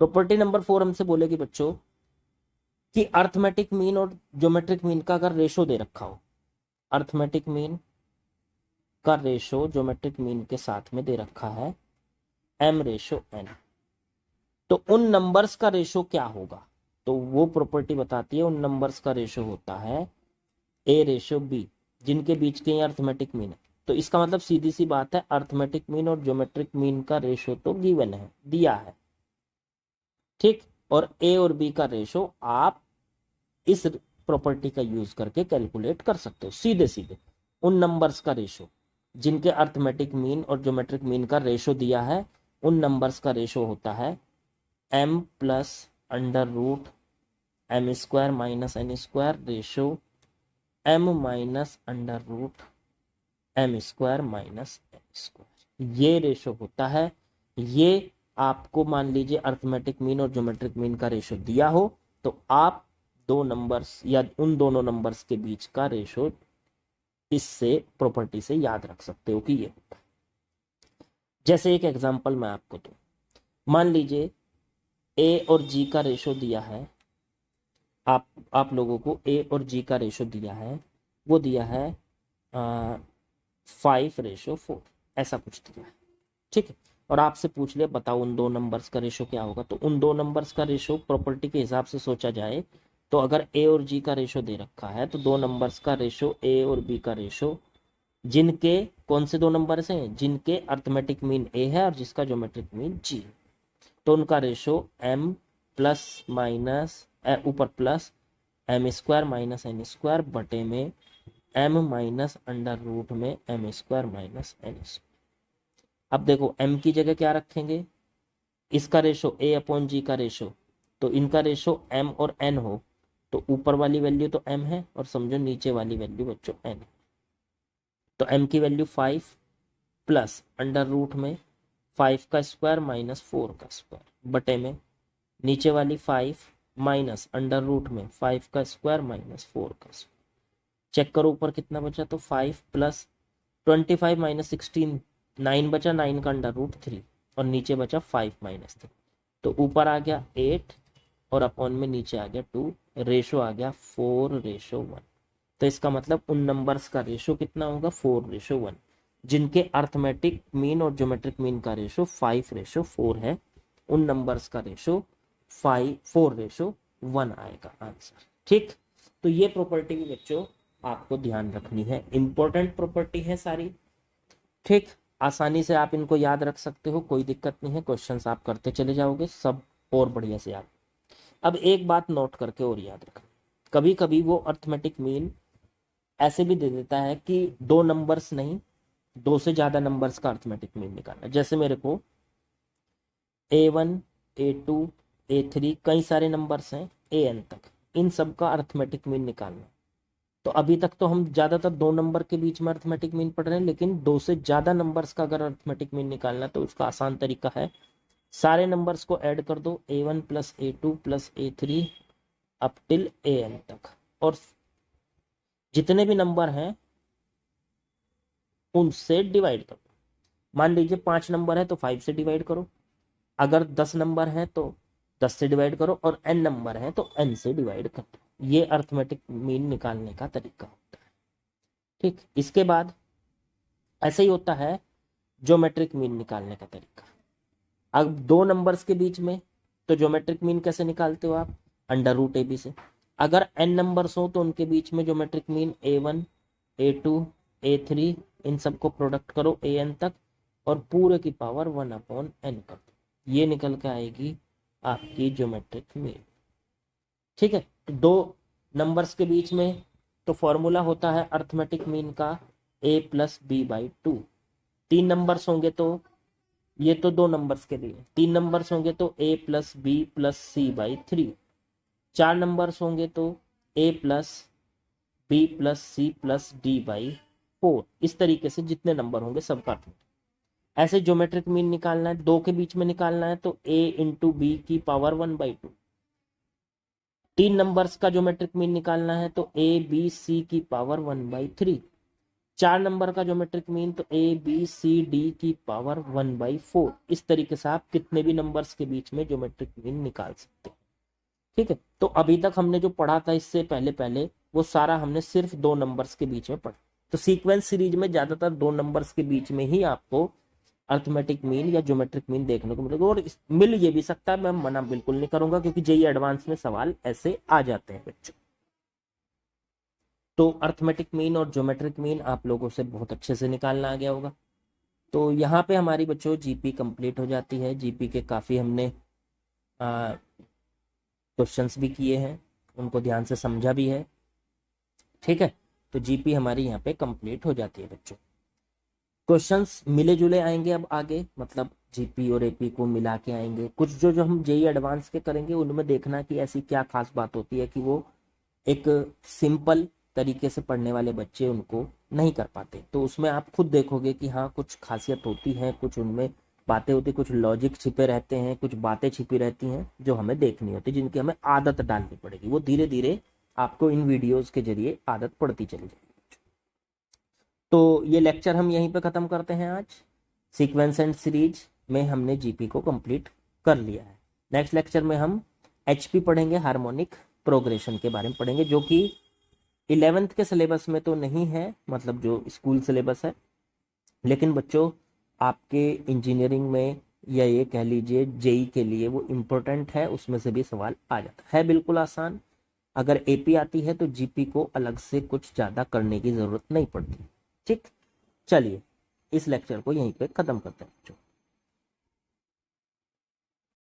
प्रॉपर्टी नंबर 4 हमसे बोलेगी बच्चों कि अर्थमेटिक मीन और ज्योमेट्रिक मीन का अगर रेशो दे रखा हो, अर्थमेटिक मीन का रेशो ज्योमेट्रिक मीन के साथ में दे रखा है m/n, तो उन नंबर्स का रेशो क्या होगा? तो वो प्रॉपर्टी बताती है उन नंबर्स का रेशो होता है a/b, जिनके बीच के अर्थमेटिक मीन है। तो इसका मतलब सीधी सी बात है, अर्थमेटिक मीन और ज्योमेट्रिक मीन का रेशो तो गिवन है, दिया है, ठीक। और a और b का रेशो आप इस प्रॉपर्टी का यूज करके कैलकुलेट कर सकते हो सीधे सीधे। उन नंबर्स का रेशो जिनके अर्थमेटिक मीन और ज्योमेट्रिक मीन का रेशो दिया है, उन नंबर्स का रेशो होता है m plus under root m square minus n square ratio m minus under root m square minus n square, ये रेशो होता है। ये आपको मान लीजिए अर्थमेटिक मीन और ज्योमेट्रिक मीन का रेशो दिया हो तो आप दो नंबर्स या उन दोनों नंबर्स के बीच का रेशो इससे प्रॉपर्टी से याद रख सकते हो कि ये होता है। जैसे एक एग्जांपल मैं आपको दूं, मान लीजिए ए और जी का रेशो दिया है, आप लोगों को ए और जी का रेशो दिया है, वो दिया है 5/4, ऐसा कुछ दिया है, ठीक है। और आपसे पूछ लिया बताओ उन दो नंबर्स का रेशो क्या होगा, तो उन दो नंबर्स का रेशो प्रॉपर्टी के हिसाब से सोचा जाए तो अगर ए और जी का रेशो दे रखा है तो दो नंबर्स का रेशो ए और बी का रेशो, जिनके कौन से दो नंबर्स हैं, जिनके अर्थमेटिक मीन ए है और जिसका ज्योमेट्रिक मीन जी है, तो उनका रेशो m प्लस माइनस ऊपर plus m square minus n square बटे में m माइनस अंडर रूट में m square minus n square. अब देखो m की जगह क्या रखेंगे, इसका रेशो a अपॉन जी का रेशो, तो इनका रेशो m और n हो तो ऊपर वाली वैल्यू तो m है और समझो नीचे वाली वैल्यू बच्चों n है। तो m की वैल्यू 5 प्लस अंडर रूट में 5 का स्क्वायर माइनस 4 का स्क्वायर बटे में नीचे वाली 5 माइनस अंडर रूट में 5 का स्क्वायर माइनस 4 का स्क्वायर। चेक करो ऊपर कितना बचा, तो 5 प्लस 25 माइनस 16 9 बचा, 9 का अंडर रूट 3 और नीचे बचा 5 माइनस 3, तो ऊपर आ गया 8 और अपॉन में नीचे आ गया 2, रेशो आ गया 4:1। तो इसका मतलब उन नंबर्स का रेशो कितना होगा 4:1, जिनके अर्थमेटिक मीन और ज्योमेट्रिक मीन का रेशो 5:4 है, उन नंबर्स का रेशो 4:1 आएगा आंसर। ठीक, तो ये प्रॉपर्टी भी बच्चों आपको ध्यान रखनी है, इंपॉर्टेंट प्रॉपर्टी है सारी। ठीक, आसानी से आप इनको याद रख सकते हो, कोई दिक्कत नहीं है, क्वेश्चंस आप करते चले जाओगे सब और बढ़िया से याद। अब एक बात नोट करके और याद रखना, कभी कभी वो अर्थमेटिक मीन ऐसे भी दे देता है कि 2 नंबर्स नहीं, 2 से ज्यादा नंबर्स का अर्थमेटिक मीन निकालना। जैसे मेरे को A1 A2 A3 कई सारे नंबर्स हैं AN तक, इन सब का अर्थमेटिक मीन निकालना। तो अभी तक तो हम ज्यादातर 2 नंबर के बीच में अर्थमेटिक मीन पढ़ रहे हैं, लेकिन 2 से ज्यादा नंबर्स का अगर अर्थमेटिक मीन निकालना है तो उसका आसान तरीका है, सारे नंबर्स को ऐड कर दो, A1 plus A2 plus A3 up till AN तक, और जितने भी नंबर हैं उनसे डिवाइड करो। मान लीजिए 5 नंबर है तो 5 से डिवाइड करो, अगर 10 नंबर है तो 10 से डिवाइड करो, और n नंबर है तो n से डिवाइड कर दो। ये अर्थमेटिक मीन निकालने का तरीका होता है। ठीक, इसके बाद ऐसे ही होता है ज्योमेट्रिक मीन निकालने का तरीका। अब 2 नंबर्स के बीच में तो ज्योमेट्रिक मीन कैसे निकालते हो आप, अंडर रूट AB से। अगर n नंबर्स हो तो उनके बीच में geometric mean A1 A2 A3 इन सबको प्रोडक्ट करो AN तक, और पूरे की पावर 1/n कर दो, ये निकल के आएगी आपकी ज्योमेट्रिक मीन। ठीक है, तो 2 नंबर्स के बीच में तो फॉर्मूला होता है अर्थमेटिक मीन का A प्लस B/2। 3 नंबर्स होंगे तो ये तो 2 नंबर्स के लिए, 3 नंबर्स होंगे तो A plus B plus C/3, 4 numbers होंगे तो A plus B plus C plus D/4। इस तरीके से जितने नंबर होंगे सबका अर्थ। ऐसे ज्योमेट्रिक मीन निकालना है, 2 के बीच में निकालना है तो A इंटू B की पावर 1/2। 3 नंबर्स का ज्योमेट्रिक मीन निकालना है तो A B C की पावर 1/3। 4 नंबर का ज्योमेट्रिक मीन तो A B C D की पावर 1/4। इस तरीके से आप कितने भी नंबर्स के बीच में ज्योमेट्रिक मीन निकाल सकते हैं। ठीक है, तो अभी तक हमने जो पढ़ा था इससे पहले पहले वो सारा हमने सिर्फ 2 नंबर्स के बीच में पढ़ा। तो सीक्वेंस सीरीज में ज्यादातर 2 नंबर्स के बीच में ही आपको अर्थमेटिक मीन या ज्योमेट्रिक मीन देखने को मिलेगा, और मिल ये भी सकता है, मैं मना बिल्कुल नहीं करूंगा, क्योंकि जेईई एडवांस में सवाल ऐसे आ जाते हैं बच्चों। तो अर्थमेटिक मीन और ज्योमेट्रिक मीन आप लोगों से बहुत अच्छे से निकालना आ गया होगा। तो यहाँ पे हमारी बच्चों जीपी कंप्लीट हो जाती है। जीपी के काफ़ी हमने क्वेश्चंस भी किए हैं, उनको ध्यान से समझा भी है। ठीक है, तो जीपी हमारी यहाँ पे कंप्लीट हो जाती है बच्चों। क्वेश्चंस मिले जुले आएंगे अब आगे, मतलब जीपी और एपी को मिला के आएंगे। कुछ जो जो हम जेईई एडवांस के करेंगे उनमें देखना कि ऐसी क्या खास बात होती है कि वो एक सिंपल तरीके से पढ़ने वाले बच्चे उनको नहीं कर पाते, तो उसमें आप खुद देखोगे कि हाँ कुछ खासियत होती है, कुछ उनमें बातें होती, कुछ लॉजिक छिपे रहते हैं, कुछ बातें छिपी रहती हैं जो हमें देखनी होती, जिनकी हमें आदत डालनी पड़ेगी। वो धीरे धीरे आपको इन वीडियोस के जरिए आदत पड़ती चली जाएगी। तो ये लेक्चर हम यहीं पे ख़त्म करते हैं आज। सीक्वेंस एंड सीरीज में हमने जीपी को कंप्लीट कर लिया है। नेक्स्ट लेक्चर में हम एचपी पढ़ेंगे, हार्मोनिक प्रोग्रेशन के बारे में पढ़ेंगे, जो कि 11th के सिलेबस में तो नहीं है, मतलब जो स्कूल सिलेबस है, लेकिन बच्चों आपके इंजीनियरिंग में या ये कह लीजिए जेई के लिए वो इम्पोर्टेंट है, उसमें से भी सवाल आ जाता है। बिल्कुल आसान। अगर एपी आती है तो जीपी को अलग से कुछ ज़्यादा करने की ज़रूरत नहीं पड़ती। ठीक, चलिए इस लेक्चर को यहीं पे ख़त्म करते हैं बच्चों।